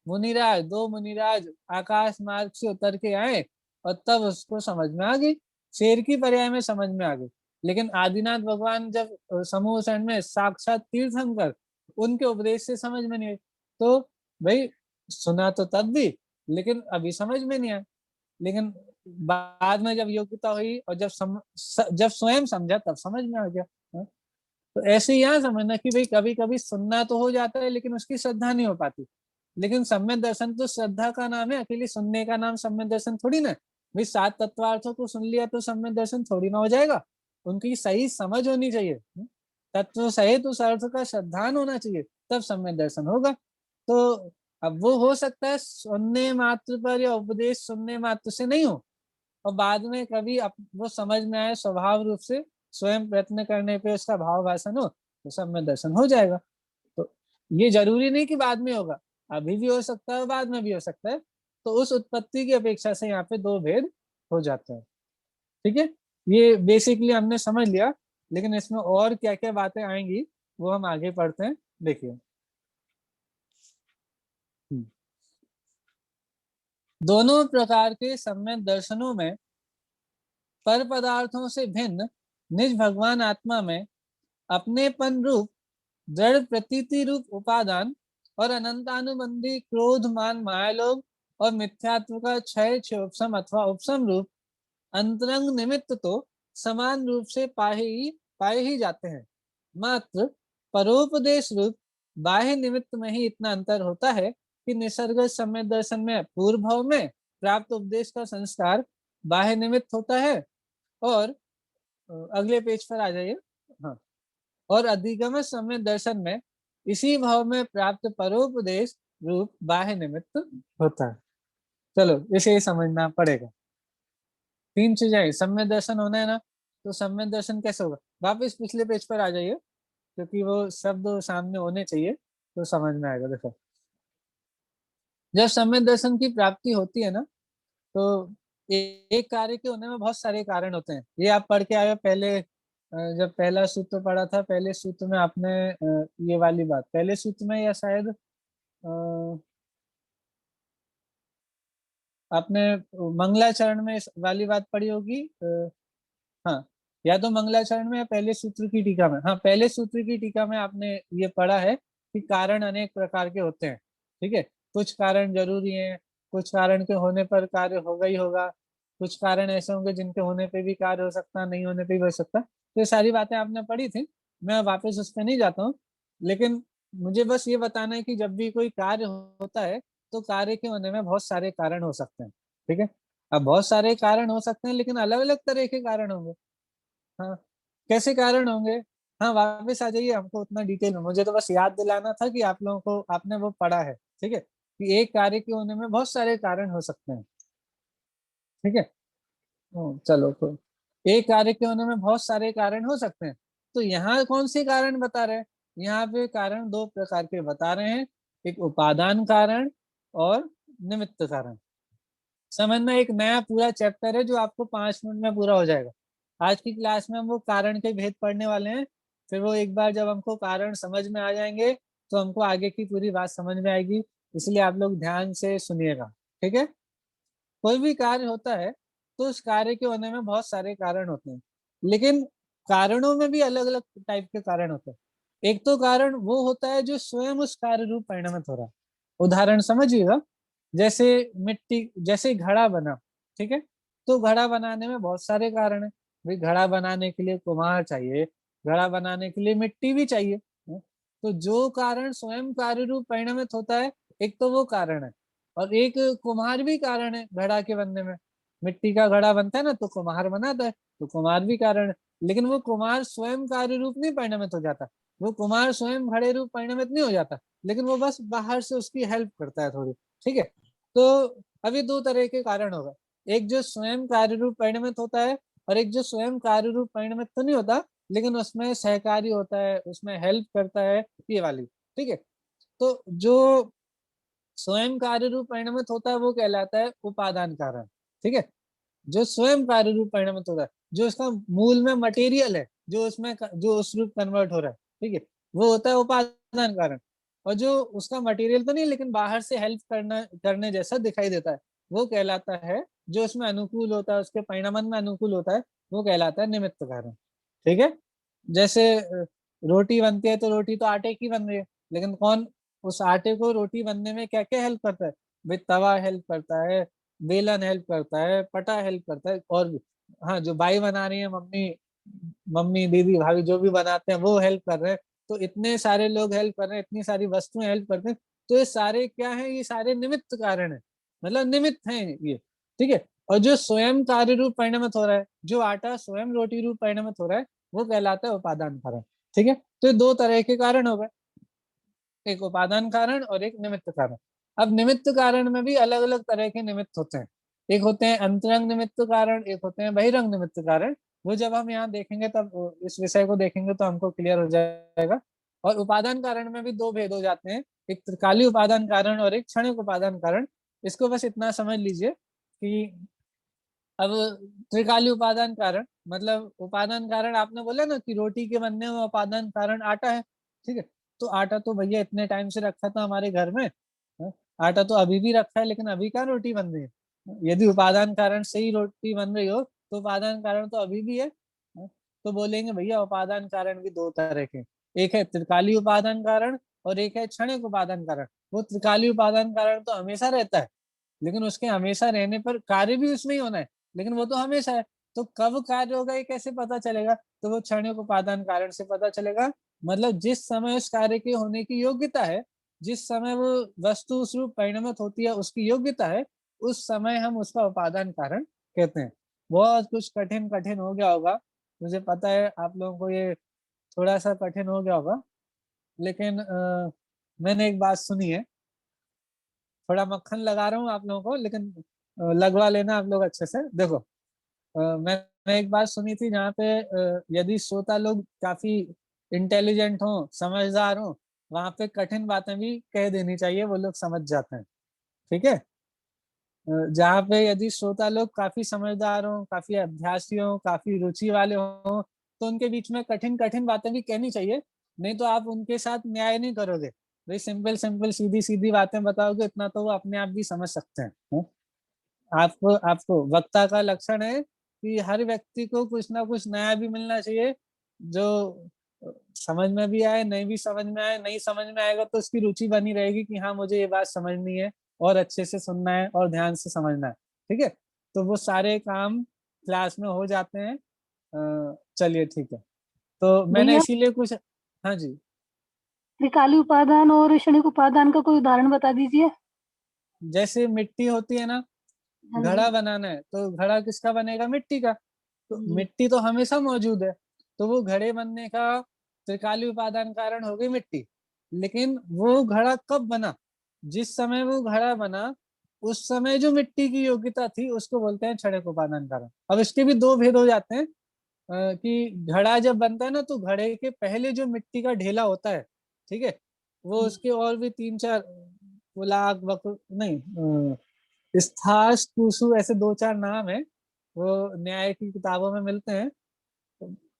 मुनिराज, दो मुनिराज आकाश मार्ग से उतर के आए और तब उसको समझ में आ गई, शेर की पर्याय में समझ में आ गई। लेकिन आदिनाथ भगवान जब समूह शरण में साक्षात तीर्थंकर, उनके उपदेश से समझ में नहीं आई। तो भाई सुना तो तब भी, लेकिन अभी समझ में नहीं आया। लेकिन बाद में जब योग्यता हुई और जब स्वयं समझा तब समझ में आ गया। हाँ? तो ऐसे ही यहाँ समझना कि भाई कभी कभी सुनना तो हो जाता है लेकिन उसकी श्रद्धा नहीं हो पाती। लेकिन सम्यक दर्शन तो श्रद्धा का नाम है, अकेले सुनने का नाम सम्यक दर्शन थोड़ी ना। भाई सात तत्वार्थों को सुन लिया तो सम्यक दर्शन थोड़ी ना हो जाएगा, उनकी सही समझ होनी चाहिए। तत्व सहित उस अर्थ का श्रद्धान होना चाहिए, तब सम्यक दर्शन होगा। तो अब वो हो सकता है सुनने मात्र पर या उपदेश सुनने मात्र से नहीं हो, और बाद में कभी वो समझ में आए स्वभाव रूप से, स्वयं प्रयत्न करने पे उसका भाव भाषण हो तो सम्यक दर्शन हो जाएगा। तो ये जरूरी नहीं कि बाद में होगा, अभी भी हो सकता है बाद में भी हो सकता है। तो उस उत्पत्ति की अपेक्षा से यहाँ पे दो भेद हो जाते हैं। ठीक है, ये बेसिकली हमने समझ लिया, लेकिन इसमें और क्या क्या बातें आएंगी वो हम आगे पढ़ते हैं। देखिए, दोनों प्रकार के सम्यक दर्शनों में पर पदार्थों से भिन्न निज भगवान आत्मा में अपनेपन रूप दृढ़ प्रतीति रूप उपादान और अनंतानुबंधी क्रोध मान मायालोभ और मिथ्यात्व का क्षय क्षोपसम अथवा उपसम रूप अंतरंग निमित्त तो समान रूप से पाए ही जाते हैं। मात्र परोपदेश रूप बाह्य निमित्त में ही इतना अंतर होता है कि निसर्ग सम्यक दर्शन में पूर्व भाव में प्राप्त उपदेश का संस्कार बाह्य निमित्त होता है, और अगले पेज पर आ जाइए। हाँ, और अधिगम सम्यक दर्शन में इसी भाव में प्राप्त परोपदेश रूप बाह्य निमित्त होता है। चलो इसे समझना पड़ेगा। तीन चीजें, सम्यक दर्शन होना है ना, तो सम्यक दर्शन कैसे होगा, वापिस पिछले पेज पर आ जाइए, क्योंकि वो शब्द सामने होने चाहिए तो समझ में आएगा। देखो, जब सम्यक दर्शन की प्राप्ति होती है ना, तो एक कार्य के होने में बहुत सारे कारण होते हैं। ये आप पढ़ के आए हो पहले, जब पहला सूत्र पढ़ा था, पहले सूत्र में आपने ये वाली बात, पहले सूत्र में या शायद आपने मंगलाचरण में इस वाली बात पढ़ी होगी। हाँ, या तो मंगलाचरण में या पहले सूत्र की टीका में। हाँ, पहले सूत्र की टीका में आपने ये पढ़ा है कि कारण अनेक प्रकार के होते हैं। ठीक है, कुछ कारण जरूरी हैं, कुछ कारण के होने पर कार्य होगा ही होगा, कुछ कारण ऐसे होंगे जिनके होने पे भी कार्य हो सकता है, नहीं होने पे भी हो सकता है। तो ये सारी बातें आपने पढ़ी थी, मैं वापस उस पर नहीं जाता हूँ। लेकिन मुझे बस ये बताना है कि जब भी कोई कार्य होता है तो कार्य के होने में बहुत सारे कारण हो सकते हैं, ठीक है। अब बहुत सारे कारण हो सकते हैं लेकिन अलग अलग तरह के कारण होंगे। हाँ, कैसे कारण होंगे? हाँ, वापस आ जाइए, हमको उतना डिटेल में, मुझे तो बस याद दिलाना था कि आप लोगों को आपने वो पढ़ा है, ठीक है, कि एक कार्य के होने में बहुत सारे कारण हो सकते हैं, ठीक है। चलो तो एक कार्य के होने में बहुत सारे कारण हो सकते हैं। तो यहाँ कौन से कारण बता रहे हैं? यहाँ पे कारण दो प्रकार के बता रहे हैं, एक उपादान कारण और निमित्त कारण। समझना, एक नया पूरा चैप्टर है जो आपको 5 मिनट में पूरा हो जाएगा। आज की क्लास में हम वो कारण के भेद पढ़ने वाले हैं, फिर वो एक बार जब हमको कारण समझ में आ जाएंगे तो हमको आगे की पूरी बात समझ में आएगी। इसलिए आप लोग ध्यान से सुनिएगा, ठीक है। कोई भी कार्य होता है तो उस कार्य के होने में बहुत सारे कारण होते हैं, लेकिन कारणों में भी अलग अलग टाइप के कारण होते हैं। एक तो कारण वो होता है जो स्वयं उस कार्य रूप परिणमित हो रहा है। उदाहरण समझिएगा, जैसे मिट्टी, जैसे घड़ा बना, ठीक है, तो घड़ा बनाने में बहुत सारे कारण है। भाई घड़ा बनाने के लिए कुम्हार चाहिए, घड़ा बनाने के लिए मिट्टी भी चाहिए, तो जो कारण स्वयं कार्य रूप परिणमित होता है, एक तो वो कारण है। और एक कुम्हार भी कारण है घड़ा के बनने में। मिट्टी का घड़ा बनता है ना तो कुम्हार बनाता है, तो कुम्हार भी कारण है। लेकिन वो कुम्हार स्वयं कार्य रूप नहीं परिणमित हो जाता, वो कुम्हार स्वयं घड़े रूप परिणमित नहीं हो जाता, लेकिन वो बस बाहर से उसकी हेल्प करता है थोड़ी, ठीक है। तो अभी दो तरह के कारण होगा, एक जो स्वयं कार्य रूप परिणमित होता है और एक जो स्वयं कार्य रूप परिणमित तो नहीं होता लेकिन उसमें सहकारी होता है, उसमें हेल्प करता है, ये वाली, ठीक है। तो जो स्वयं कार्य रूप परिणमित होता है वो कहलाता है उपादान कारण, ठीक है। जो स्वयं कार्य रूप परिणमित होता है, जो उसका मूल में मटेरियल है, जो उसमें जो उस रूप कन्वर्ट हो रहा है, ठीक है, वो होता है उपादान कारण। और जो उसका मटेरियल तो नहीं लेकिन बाहर से हेल्प करने जैसा दिखाई देता है, वो कहलाता है, जो उसमें अनुकूल होता है, उसके परिणमन में अनुकूल होता है, वो कहलाता है निमित्त कारण, ठीक है। जैसे रोटी बनती है तो रोटी तो आटे की बन रही है, लेकिन कौन उस आटे को रोटी बनने में क्या क्या हेल्प करता है? भाई तवा हेल्प करता है, बेलन हेल्प करता है, पटा हेल्प करता है, और भी, हाँ, जो बाई बना रही है, मम्मी मम्मी दीदी भाभी जो भी बनाते हैं वो हेल्प कर रहे हैं। तो इतने सारे लोग हेल्प कर रहे हैं, इतनी सारी वस्तुएं हेल्प करते हैं, तो ये सारे क्या है? ये सारे निमित्त कारण है, मतलब निमित्त हैं ये, ठीक है। और जो स्वयं कार्य रूप परिणमित हो रहा है, जो आटा स्वयं रोटी रूप परिणमित हो रहा है, वो कहलाता है उपादान कारण, ठीक है। तो ये दो तरह के कारण हो गए, एक उपादान कारण और एक निमित्त कारण। अब निमित्त कारण में भी अलग अलग तरह के निमित्त होते हैं, एक होते हैं अंतरंग निमित्त कारण, एक होते हैं बहिरंग निमित्त कारण। वो जब हम यहाँ देखेंगे तब इस विषय को देखेंगे तो हमको क्लियर हो जाएगा। और उपादान कारण में भी दो भेद हो जाते हैं, एक त्रिकाली उपादान कारण और एक क्षणिक उपादान कारण। इसको बस इतना समझ लीजिए कि अब त्रिकाली उपादान कारण मतलब, उपादान कारण आपने बोला ना कि रोटी के बनने में उपादान कारण आटा है, ठीक है। तो आटा तो भैया इतने टाइम से रखा था हमारे घर में, हाँ? आटा तो अभी भी रखा है, लेकिन अभी कहाँ रोटी बन रही है? यदि उपादान कारण से ही रोटी बन रही हो तो उपादान कारण तो अभी भी है, हाँ? तो बोलेंगे भैया उपादान कारण भी दो तरह के, एक है त्रिकाली उपादान कारण और एक है क्षणिक उपादान कारण। वो त्रिकाली उपादान कारण तो हमेशा रहता है, लेकिन उसके हमेशा रहने पर कार्य भी उसमें ही होना है, लेकिन वो तो हमेशा है। तो कब कार्य होगा ये कैसे पता चलेगा? तो वो क्षणिक उपादान कारण से पता चलेगा। मतलब जिस समय उस कार्य के होने की योग्यता है, जिस समय वो वस्तु उस रूप परिणमित होती है, उसकी योग्यता है, उस समय हम उसका उपादान कारण कहते हैं। बहुत कुछ कठिन कठिन हो गया होगा, मुझे पता है आप लोगों को ये थोड़ा सा कठिन हो गया होगा, लेकिन मैंने एक बात सुनी है, थोड़ा मक्खन लगा रहा हूँ आप लोगों को, लेकिन लगवा लेना आप लोग अच्छे से। देखो, मैंने एक बात सुनी थी जहाँ पे यदि श्रोता लोग काफी इंटेलिजेंट हो, समझदार हो, वहां पे कठिन बातें भी कह देनी चाहिए, वो लोग समझ जाते हैं, ठीक है। जहाँ पे यदि श्रोता लोग काफी समझदार हो, काफी अभ्यासी हो, काफी रुचि वाले हो, तो उनके बीच में कठिन कठिन बातें भी कहनी चाहिए, नहीं तो आप उनके साथ न्याय नहीं करोगे। भाई सिंपल सिंपल सीधी सीधी बातें बताओगे, इतना तो वो अपने आप भी समझ सकते हैं, आपको आपको वक्ता का लक्षण है कि हर व्यक्ति को कुछ ना कुछ नया भी मिलना चाहिए, जो समझ में भी आए, नहीं भी समझ में आए। नहीं समझ में आएगा तो उसकी रुचि बनी रहेगी कि हाँ मुझे ये बात समझनी है और अच्छे से सुनना है और ध्यान से समझना है, ठीक है। तो वो सारे काम क्लास में हो जाते हैं। चलिए ठीक है, तो मैंने भैया इसीलिए कुछ, हाँ जी, त्रिकाली उपादान और क्षणिक उपादान का कोई उदाहरण बता दीजिए। जैसे मिट्टी होती है ना, हाँ जी। घड़ा बनाना है तो घड़ा किसका बनेगा? मिट्टी का। तो जी। मिट्टी तो हमेशा मौजूद है, तो वो घड़े बनने का त्रिकाली उपादान कारण हो गई मिट्टी। लेकिन वो घड़ा कब बना? जिस समय वो घड़ा बना उस समय जो मिट्टी की योग्यता थी उसको बोलते हैं क्षणिक उपादान कारण। अब इसके भी दो भेद हो जाते हैं, कि घड़ा जब बनता है ना तो घड़े के पहले जो मिट्टी का ढेला होता है, ठीक है, वो उसके और भी 3-4 लाख वक्र नहीं, स्थास टूसू ऐसे 2-4 नाम है, वो न्याय की किताबों में मिलते हैं।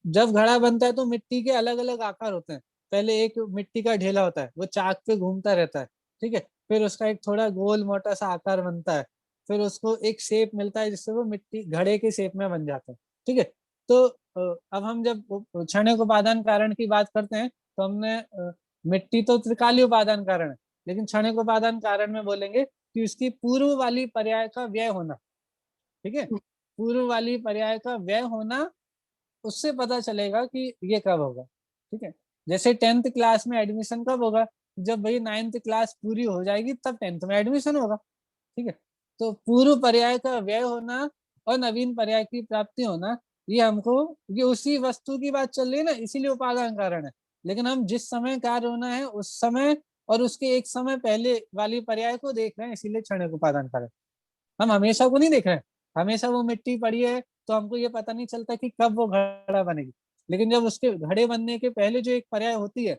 जब घड़ा बनता है तो मिट्टी के अलग अलग आकार होते हैं। पहले एक मिट्टी का ढेला होता है, वो चाक पे घूमता रहता है, ठीक है, फिर उसका एक थोड़ा गोल मोटा सा आकार बनता है, फिर उसको एक शेप मिलता है जिससे वो मिट्टी घड़े के शेप में बन जाता है, ठीक है। तो अब हम जब क्षणिक उपादान कारण की बात करते हैं तो हमने मिट्टी तो त्रिकालीय उपादान कारण है, लेकिन क्षणिक उपादान कारण में बोलेंगे कि उसकी पूर्व वाली पर्याय का व्यय होना, ठीक है, पूर्व वाली पर्याय का व्यय होना, उससे पता चलेगा कि ये कब होगा, ठीक है। जैसे 10th क्लास में एडमिशन कब होगा? जब भाई 9th क्लास पूरी हो जाएगी तब 10th में एडमिशन होगा, ठीक है। तो पूर्व पर्याय का व्यय होना और नवीन पर्याय की प्राप्ति होना, ये हमको, ये उसी वस्तु की बात चल रही है ना, इसीलिए उपादान कारण है। लेकिन हम जिस समय कार्य होना है उस समय और उसके एक समय पहले वाली पर्याय को देख रहे हैं, इसीलिए क्षणिक उपादान कारण। हम हमेशा को नहीं देख रहे हैं। हमेशा वो मिट्टी पड़ी है तो हमको ये पता नहीं चलता कि कब वो घड़ा बनेगी। लेकिन जब उसके घड़े बनने के पहले जो एक पर्याय होती है,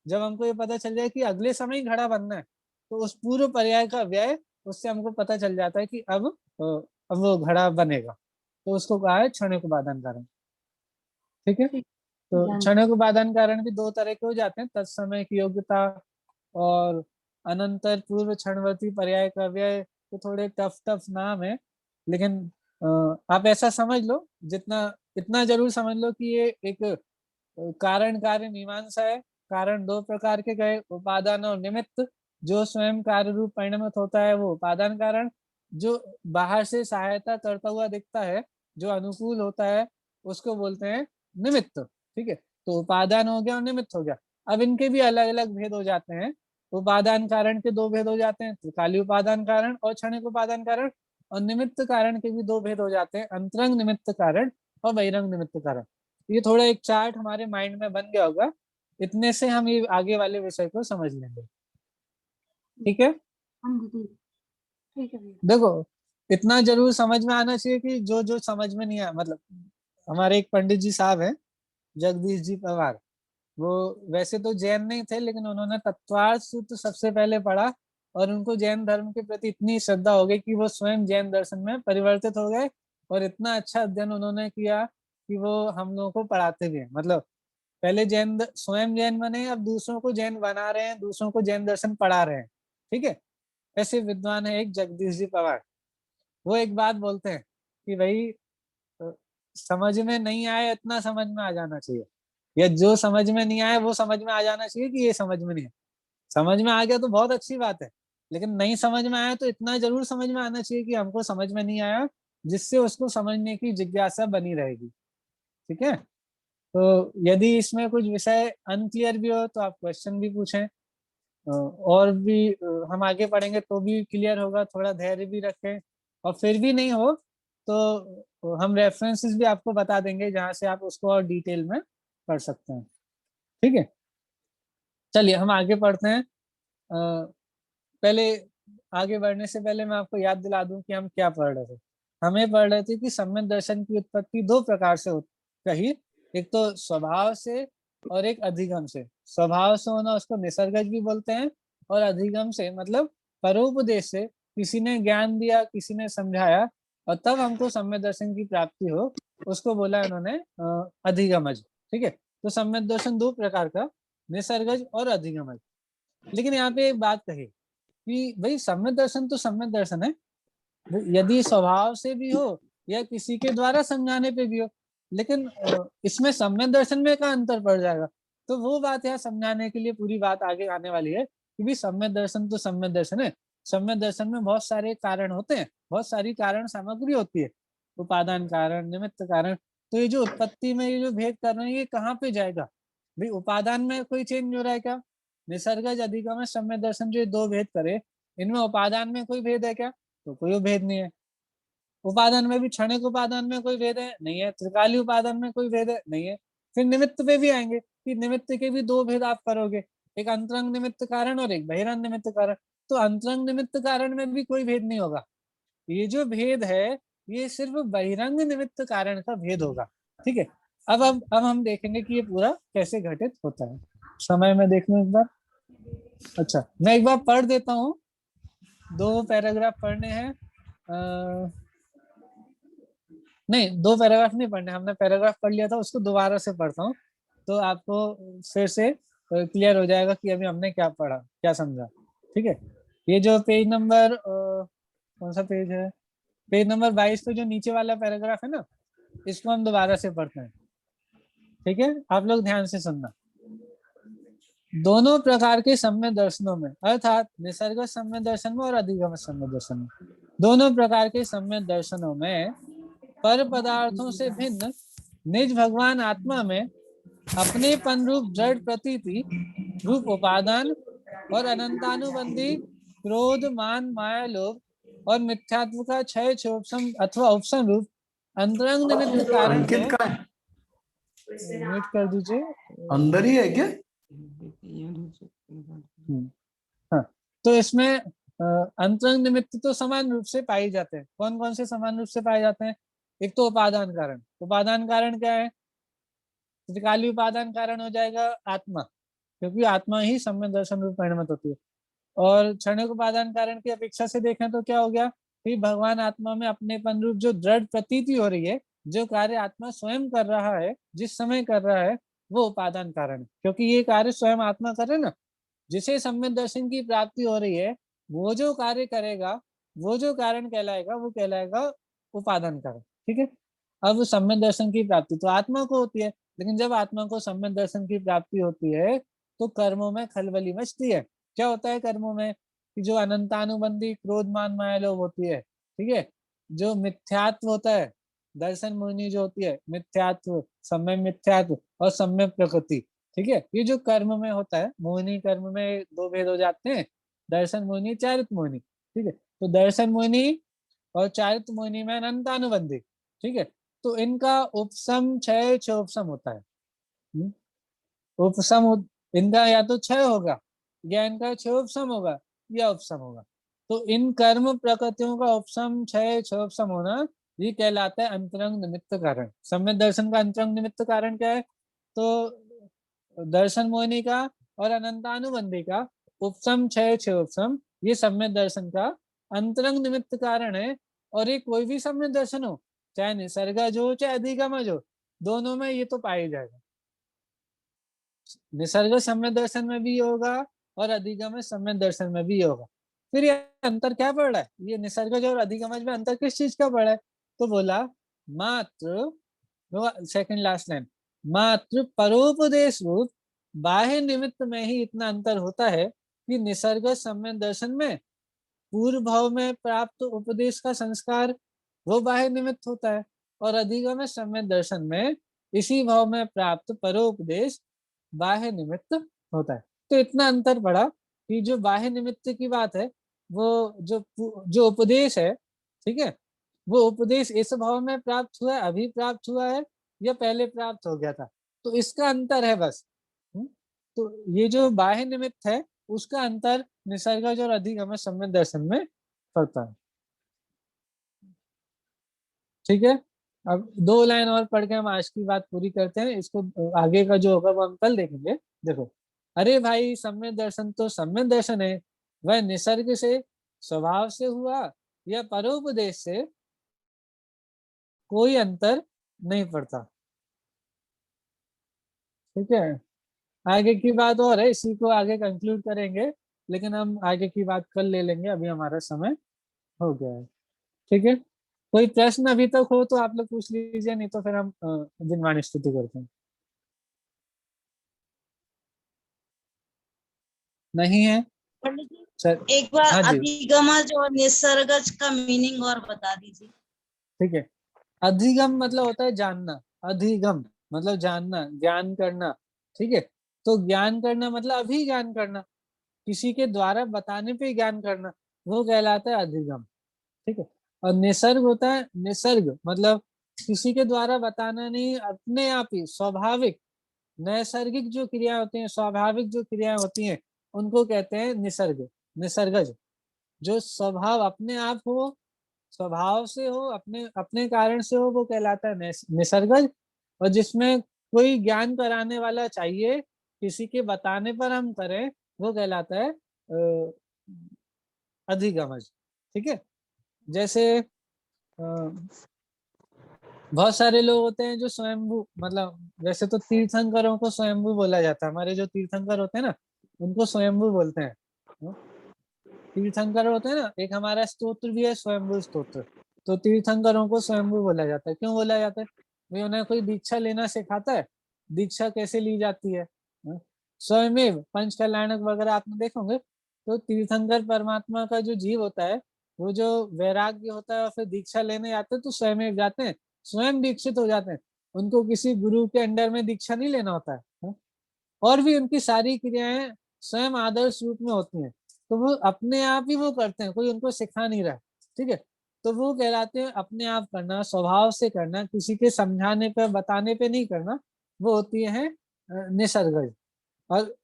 जब हमको ये पता चल जाए कि अगले समय ही घड़ा बनना है, तो उस पूर्व पर्याय का व्यय, उससे हमको पता चल जाता है कि अब वो घड़ा बनेगा। तो उसको कहा है क्षणिक उपादान कारण, ठीक है। ठीक। तो हाँ। क्षणिक उपादान कारण भी दो तरह के हो जाते हैं, तत्समय की योग्यता और अनंतर पूर्व क्षणवर्ती पर्याय का व्यय। तो थोड़े टफ टफ नाम है, लेकिन आप ऐसा समझ लो, जितना इतना जरूर समझ लो कि ये एक कारण कार्य मीमांसा है। कारण दो प्रकार के गए, उपादान और निमित्त। जो स्वयं कार्य रूप परिणमित होता है वो उपादान कारण, जो बाहर से सहायता करता हुआ दिखता है, जो अनुकूल होता है, उसको बोलते हैं निमित्त, ठीक है। तो उपादान हो गया और निमित्त हो गया। अब इनके भी अलग अलग भेद हो जाते हैं। उपादान कारण के दो भेद हो जाते हैं, त्रिकाली उपादान कारण और क्षणिक उपादान कारण। और निमित्त कारण के भी दो भेद हो जाते हैं, अंतरंग निमित्त कारण और बहिरंग निमित्त कारण। ये थोड़ा एक चार्ट हमारे माइंड में बन गया होगा, इतने से हम ये आगे वाले विषय को समझ लेंगे, ठीक है। हाँ जी। ठीक। ठीक है भैया। देखो, इतना जरूर समझ में आना चाहिए कि जो जो समझ में नहीं आया, मतलब हमारे एक पंडित जी साहब हैं, जगदीश जी पवार, वो वैसे तो जैन नहीं थे, लेकिन उन्होंने तत्वार्थ सूत्र सबसे पहले पढ़ा और उनको जैन धर्म के प्रति इतनी श्रद्धा हो गई कि वो स्वयं जैन दर्शन में परिवर्तित हो गए। और इतना अच्छा अध्ययन उन्होंने किया कि वो हम लोगों को पढ़ाते भी हैं। मतलब पहले स्वयं जैन बने, अब दूसरों को जैन बना रहे हैं, दूसरों को जैन दर्शन पढ़ा रहे हैं, ठीक है। ऐसे विद्वान है एक जगदीश जी पवार। वो एक बात बोलते हैं कि भाई, अ, समझ में नहीं आए इतना समझ में आ जाना चाहिए, या जो समझ में नहीं आया वो समझ में आ जाना चाहिए कि ये समझ में नहीं है। समझ में आ गया तो बहुत अच्छी बात है, लेकिन नहीं समझ में आया तो इतना जरूर समझ में आना चाहिए कि हमको समझ में नहीं आया, जिससे उसको समझने की जिज्ञासा बनी रहेगी, ठीक है। तो यदि इसमें कुछ विषय अनक्लियर भी हो तो आप क्वेश्चन भी पूछें, और भी हम आगे पढ़ेंगे तो भी क्लियर होगा। थोड़ा धैर्य भी रखें, और फिर भी नहीं हो तो हम रेफरेंसेस भी आपको बता देंगे जहां से आप उसको और डिटेल में पढ़ सकते हैं, ठीक है। चलिए हम आगे पढ़ते हैं। पहले आगे बढ़ने से पहले मैं आपको याद दिला दूं कि हम क्या पढ़ रहे थे। हमें पढ़ रहे थे कि सम्यक दर्शन की उत्पत्ति दो प्रकार से कही, एक तो स्वभाव से और एक अधिगम से। स्वभाव से होना उसको निसर्गज भी बोलते हैं, और अधिगम से मतलब परोपदेश से, किसी ने ज्ञान दिया, किसी ने समझाया और तब हमको सम्यक दर्शन की प्राप्ति हो, उसको बोला इन्होंने अधिगमज, ठीक है। तो सम्यक दर्शन दो प्रकार का, निसर्गज और अधिगमज। लेकिन यहाँ पे एक बात कही कि भाई सम्यक दर्शन तो सम्यक दर्शन है, यदि स्वभाव से भी हो या किसी के द्वारा समझाने पे भी हो, लेकिन इसमें सम्यक दर्शन में क्या अंतर पड़ जाएगा। तो वो बात यहाँ समझाने के लिए पूरी बात आगे आने वाली है कि भी सम्यक दर्शन तो सम्यक दर्शन है, सम्य दर्शन में बहुत सारे कारण होते हैं, बहुत सारी कारण सामग्री होती है, उपादान कारण, निमित्त कारण। तो ये जो उत्पत्ति में ये जो भेद कर रहे हैं, ये कहाँ पे जाएगा भाई? उपादान में कोई चेंज हो रहा है क्या? निसर्गज अधिगम सम्य दर्शन जो ये दो भेद करे, इनमें उपादान में कोई भेद है क्या? तो कोई भेद नहीं है। उपादान में भी क्षणिक उपादान में कोई भेद है? नहीं है। त्रिकालीय उपादान में कोई भेद है? नहीं है। फिर निमित्त पे भी आएंगे कि निमित्त के भी दो भेद आप करोगे, एक अंतरंग निमित्त कारण और एक बहिरंग निमित्त कारण। तो अंतरंग निमित्त कारण में भी कोई भेद नहीं होगा। ये जो भेद है ये सिर्फ बहिरंग निमित्त कारण का भेद होगा। ठीक है। अब हम देखेंगे कि ये पूरा कैसे घटित होता है। समय में देख लूं एक बार। अच्छा, मैं एक बार पढ़ देता हूँ, 2 पैराग्राफ पढ़ने हैं। नहीं, 2 पैराग्राफ नहीं पढ़ने, हमने पैराग्राफ पढ़ लिया था, उसको दोबारा से पढ़ता हूँ तो आपको फिर से क्लियर हो जाएगा कि अभी हमने क्या पढ़ा, क्या समझा। ठीक है। ये जो पेज नंबर कौन सा पेज है, पेज नंबर 22 पे जो नीचे वाला पैराग्राफ है ना, इसको हम दोबारा से पढ़ते हैं। ठीक है, आप लोग ध्यान से सुनना। दोनों प्रकार के सम्य दर्शनों में, अर्थात निसर्ग सम्य दर्शन में और अधिगम सम्य दर्शन में, दोनों प्रकार के सम्य दर्शनों में पर पदार्थों से भिन्न निज भगवान आत्मा में अपनेपन रूप जड़ प्रतीति रूप उपादान और अनंतानुबंधी क्रोध मान माया लोभ और मिथ्यात्व का क्षय क्षोभसम अथवा उपसम रूप अंतरंग निमित्त कारण अंकित है। कहाँ है? म्यूट कर दीजिए। अंदर ही है क्या? हाँ, तो इसमें अंतरंग निमित्त तो समान रूप से पाए जाते हैं। कौन कौन से समान रूप से पाए जाते हैं? एक तो उपादान कारण। उपादान कारण क्या है? त्रिकालीय उपादान कारण हो जाएगा आत्मा, क्योंकि आत्मा ही सम्य दर्शन रूप परिणमित होती है। और क्षणिक उपादान कारण की अपेक्षा से देखें तो क्या हो गया कि भगवान आत्मा में अपनेपन रूप जो दृढ़ प्रतीति हो रही है, जो कार्य आत्मा स्वयं कर रहा है, जिस समय कर रहा है, वो उपादान कारण है। क्योंकि ये कार्य स्वयं आत्मा कर रहे ना, जिसे सम्य दर्शन की प्राप्ति हो रही है, वो जो कार्य करेगा, वो जो कारण कहलाएगा, वो कहलाएगा उपादान कारण। ठीक है। अब सम्य दर्शन की प्राप्ति तो आत्मा को होती है, लेकिन जब आत्मा को सम्य दर्शन की प्राप्ति होती है तो कर्मों में खलबली मचती है। क्या होता है कर्मों में कि जो अनंतानुबंधी क्रोध मान माया लोभ होती है, ठीक है, जो मिथ्यात्व होता है, दर्शन मोहिनी जो होती है, मिथ्यात्व, सम्य मिथ्यात्व और सम्य प्रकृति। ठीक है, ये जो कर्म में होता है, मोहिनी कर्म में 2 भेद हो जाते हैं, दर्शन मोहिनी, चारित्र मोहिनी। ठीक है, तो दर्शन मोहिनी और चारित्र मोहिनी में अनंतानुबंधी। ठीक है, तो इनका उपसम क्षय क्षोभसम होता है। उपसम इनका या तो क्षय होगा या इनका क्षयोपसम होगा या उपसम होगा। तो इन कर्म प्रकृतियों का उपसम क्षय क्षयोपसम होना, ये कहलाता है अंतरंग निमित्त कारण। सम्य दर्शन का अंतरंग निमित्त कारण क्या है? तो दर्शन मोहिनी का और अनंतानुबंधी का उपसम क्षय क्षयोपसम, ये सम्य दर्शन का अंतरंग निमित्त कारण है। और ये कोई भी सम्य दर्शन हो, चाहे निसर्गज हो चाहे अधिगमज हो, दोनों में ये तो पाया जाएगा। निसर्ग सम्य दर्शन में भी होगा और अधिगम सम्य दर्शन में भी होगा। फिर ये अंतर क्या पड़ रहा है? ये निसर्गज और अधिगमज में अंतर किस चीज का पड़ रहा है? तो बोला मात्र, सेकंड लास्ट लाइन, मात्र परोपदेश रूप बाह्य निमित्त में ही इतना अंतर होता है कि निसर्ग सम्य दर्शन में पूर्व भाव में प्राप्त उपदेश का संस्कार वो बाह्य निमित्त होता है, और अधिगम सम्य दर्शन में इसी भाव में प्राप्त परोपदेश बाह्य निमित्त होता है। तो इतना अंतर पड़ा कि जो बाह्य निमित्त की बात है, वो जो उपदेश है, ठीक है, वो उपदेश इस भाव में प्राप्त हुआ है, अभी प्राप्त हुआ है, या पहले प्राप्त हो गया था। तो इसका अंतर है बस। तो ये जो बाह्य निमित्त है, उसका अंतर निसर्गज और अधिगम सम्य दर्शन में पड़ता है। ठीक है, अब 2 लाइन और पढ़ के हम आज की बात पूरी करते हैं। इसको आगे का जो होगा वो हम कल देखेंगे। देखो, अरे भाई, सम्य दर्शन तो सम्य दर्शन है, वह निसर्ग से स्वभाव से हुआ या परोपदेश से, कोई अंतर नहीं पड़ता। ठीक है, आगे की बात और है, इसी को आगे कंक्लूड करेंगे, लेकिन हम आगे की बात कल ले लेंगे, अभी हमारा समय हो गया है। ठीक है, कोई प्रश्न अभी तक हो तो आप लोग पूछ लीजिए, नहीं तो फिर हम जिनवाणी स्तुति करते हैं। नहीं है? पंडित जी सर एक बार हाँ जी अधिगमज और निसर्गज का मीनिंग और बता दीजिए। ठीक है। अधिगम मतलब होता है जानना, अधिगम मतलब जानना, ज्ञान करना, ठीक है। तो ज्ञान करना मतलब अभी ज्ञान करना, किसी के द्वारा बताने पे ज्ञान करना, वो कहलाता है अधिगम, ठीक है। और निसर्ग होता है, निसर्ग मतलब किसी के द्वारा बताना नहीं, अपने आप ही स्वाभाविक नैसर्गिक जो क्रिया होती हैं, स्वाभाविक जो क्रियाएं होती हैं, उनको कहते हैं निसर्ग, निसर्गज। जो स्वभाव अपने आप हो, स्वभाव से हो, अपने अपने कारण से हो, वो कहलाता है निसर्गज। और जिसमें कोई ज्ञान कराने वाला चाहिए, किसी के बताने पर हम करें, वो कहलाता है अधिगमज, ठीक है। जैसे बहुत सारे लोग होते हैं जो स्वयंभू, मतलब वैसे तो तीर्थंकरों को स्वयंभू बोला जाता है, हमारे जो तीर्थंकर होते हैं ना, उनको स्वयंभू बोलते हैं। तीर्थंकर होते हैं ना, एक हमारा स्तोत्र भी है स्वयंभू स्तोत्र, तो तीर्थंकरों को स्वयंभू बोला जाता है। क्यों बोला जाता है? भाई उन्हें कोई दीक्षा लेना सिखाता है, दीक्षा कैसे ली जाती है, स्वयमेव पंच कल्याणक वगैरह आपने देखोगे। तो तीर्थंकर परमात्मा का जो जीव होता है, वो जो वैराग्य होता है और फिर दीक्षा लेने जाते हैं, तो स्वयमेव जाते हैं, स्वयं दीक्षित हो जाते हैं। उनको किसी गुरु के अंडर में दीक्षा नहीं लेना होता है। और भी उनकी सारी क्रियाएं स्वयं आदर्श रूप में होती हैं, तो वो अपने आप ही वो करते हैं, कोई उनको सिखा नहीं रहा है, ठीक है। तो वो कहलाते हैं अपने आप करना, स्वभाव से करना, किसी के समझाने पे बताने पे नहीं करना, वो होती है निसर्गज। और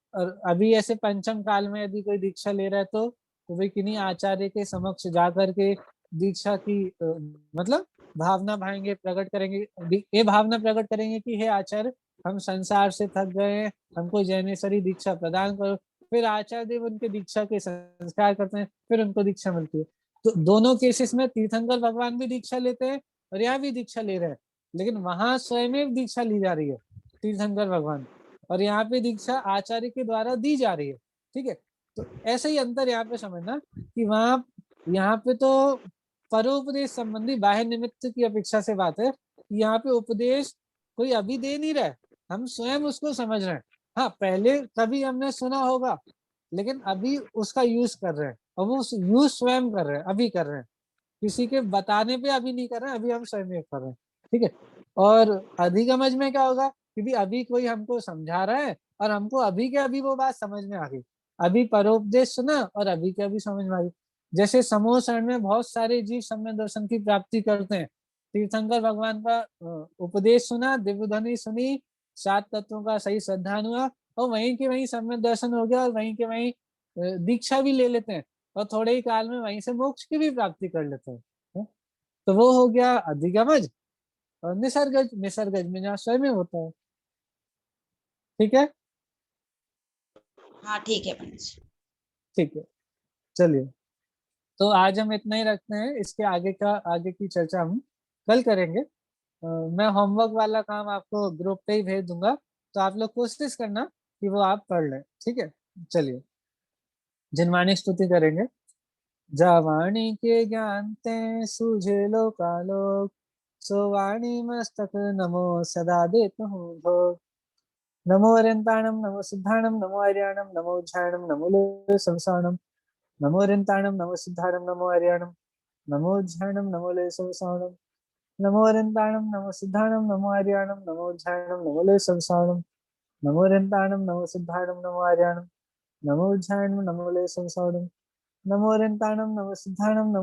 अभी ऐसे पंचम काल में यदि कोई दीक्षा ले रहा है, तो वे किन्हीं आचार्य के समक्ष जाकर के दीक्षा की मतलब भावना भाएंगे, प्रकट करेंगे, ये भावना प्रकट करेंगे कि हे आचार्य, हम संसार से थक गए हैं, हमको जैनेश्वरी दीक्षा प्रदान करो। फिर आचार्य देव उनके दीक्षा के संस्कार करते हैं, फिर उनको दीक्षा मिलती है। तो दोनों केसेस में तीर्थंकर भगवान भी दीक्षा लेते हैं और यहाँ भी दीक्षा ले रहे हैं, लेकिन वहां स्वयं दीक्षा ली जा रही है तीर्थंकर भगवान, और यहाँ पे दीक्षा आचार्य के द्वारा दी जा रही है, ठीक है। तो ऐसा ही अंतर यहाँ पे समझना कि वहां यहाँ पे तो परोपदेश संबंधी बाह्य निमित्त की अपेक्षा से बात है, यहाँ पे उपदेश कोई अभी दे नहीं रहा है, हम स्वयं उसको समझ रहे हैं। हाँ, पहले कभी हमने सुना होगा, लेकिन अभी उसका यूज कर रहे हैं, और वो यूज स्वयं कर रहे हैं, अभी कर रहे हैं, किसी के बताने पे अभी नहीं कर रहे हैं, अभी हम स्वयं कर रहे हैं, ठीक है। और अधिगमज में क्या होगा, क्योंकि अभी कोई हमको समझा रहा है और हमको अभी के अभी वो बात समझ में आ गई, अभी परोपदेश सुना और अभी के अभी समझ में आ गई। जैसे समूह शरण में बहुत सारे जीव सम्यक दर्शन की प्राप्ति करते हैं। तीर्थंकर भगवान का उपदेश सुना, दिव्य ध्वनि सुनी, 7 तत्वों का सही श्रद्धान हुआ, और वहीं के वहीं सम्यक दर्शन हो गया, और वहीं के वहीं दीक्षा भी ले लेते हैं, और थोड़े ही काल में वहीं से मोक्ष की भी प्राप्ति कर लेते हैं। तो वो हो गया अधिगमज। और निसर्गज, निसर्गज में जहाँ स्वयं होता है, ठीक है। हाँ ठीक है पंडित जी। ठीक है, चलिए, तो आज हम इतना ही रखते हैं, इसके आगे की चर्चा हम कल करेंगे। मैं होमवर्क वाला काम आपको ग्रुप पे ही भेज दूंगा, तो आप लोग कोशिश करना कि वो आप पढ़ लें, ठीक है। चलिए, जिनवाणी स्तुति करेंगे। जावाणी के ज्ञानते सूझे लोकालोक, सो वाणी मस्तक नमो सदा देत हूँ भोग। नमो अरियंताणम नमो सिद्धाणम नमो आर्याणम नमो उज्झायणम नमो लोय संसाणम। नमो अरियंताणम नमो सिद्धाणम नमो आर्याणम नमो उज्झायणम नमो लोय संसाणम। नमो अरियंताणम नमो सिद्धाणम नमो आर्याणम नमो उज्झायणम नमो लोय संसाणम। नमो अरियंताणम नमो सिद्धाणम नमो आर्याणम नमो उज्झायणम नमो लोय संसाणम। नमो अरियंताणम नमो सिद्धाणम नमो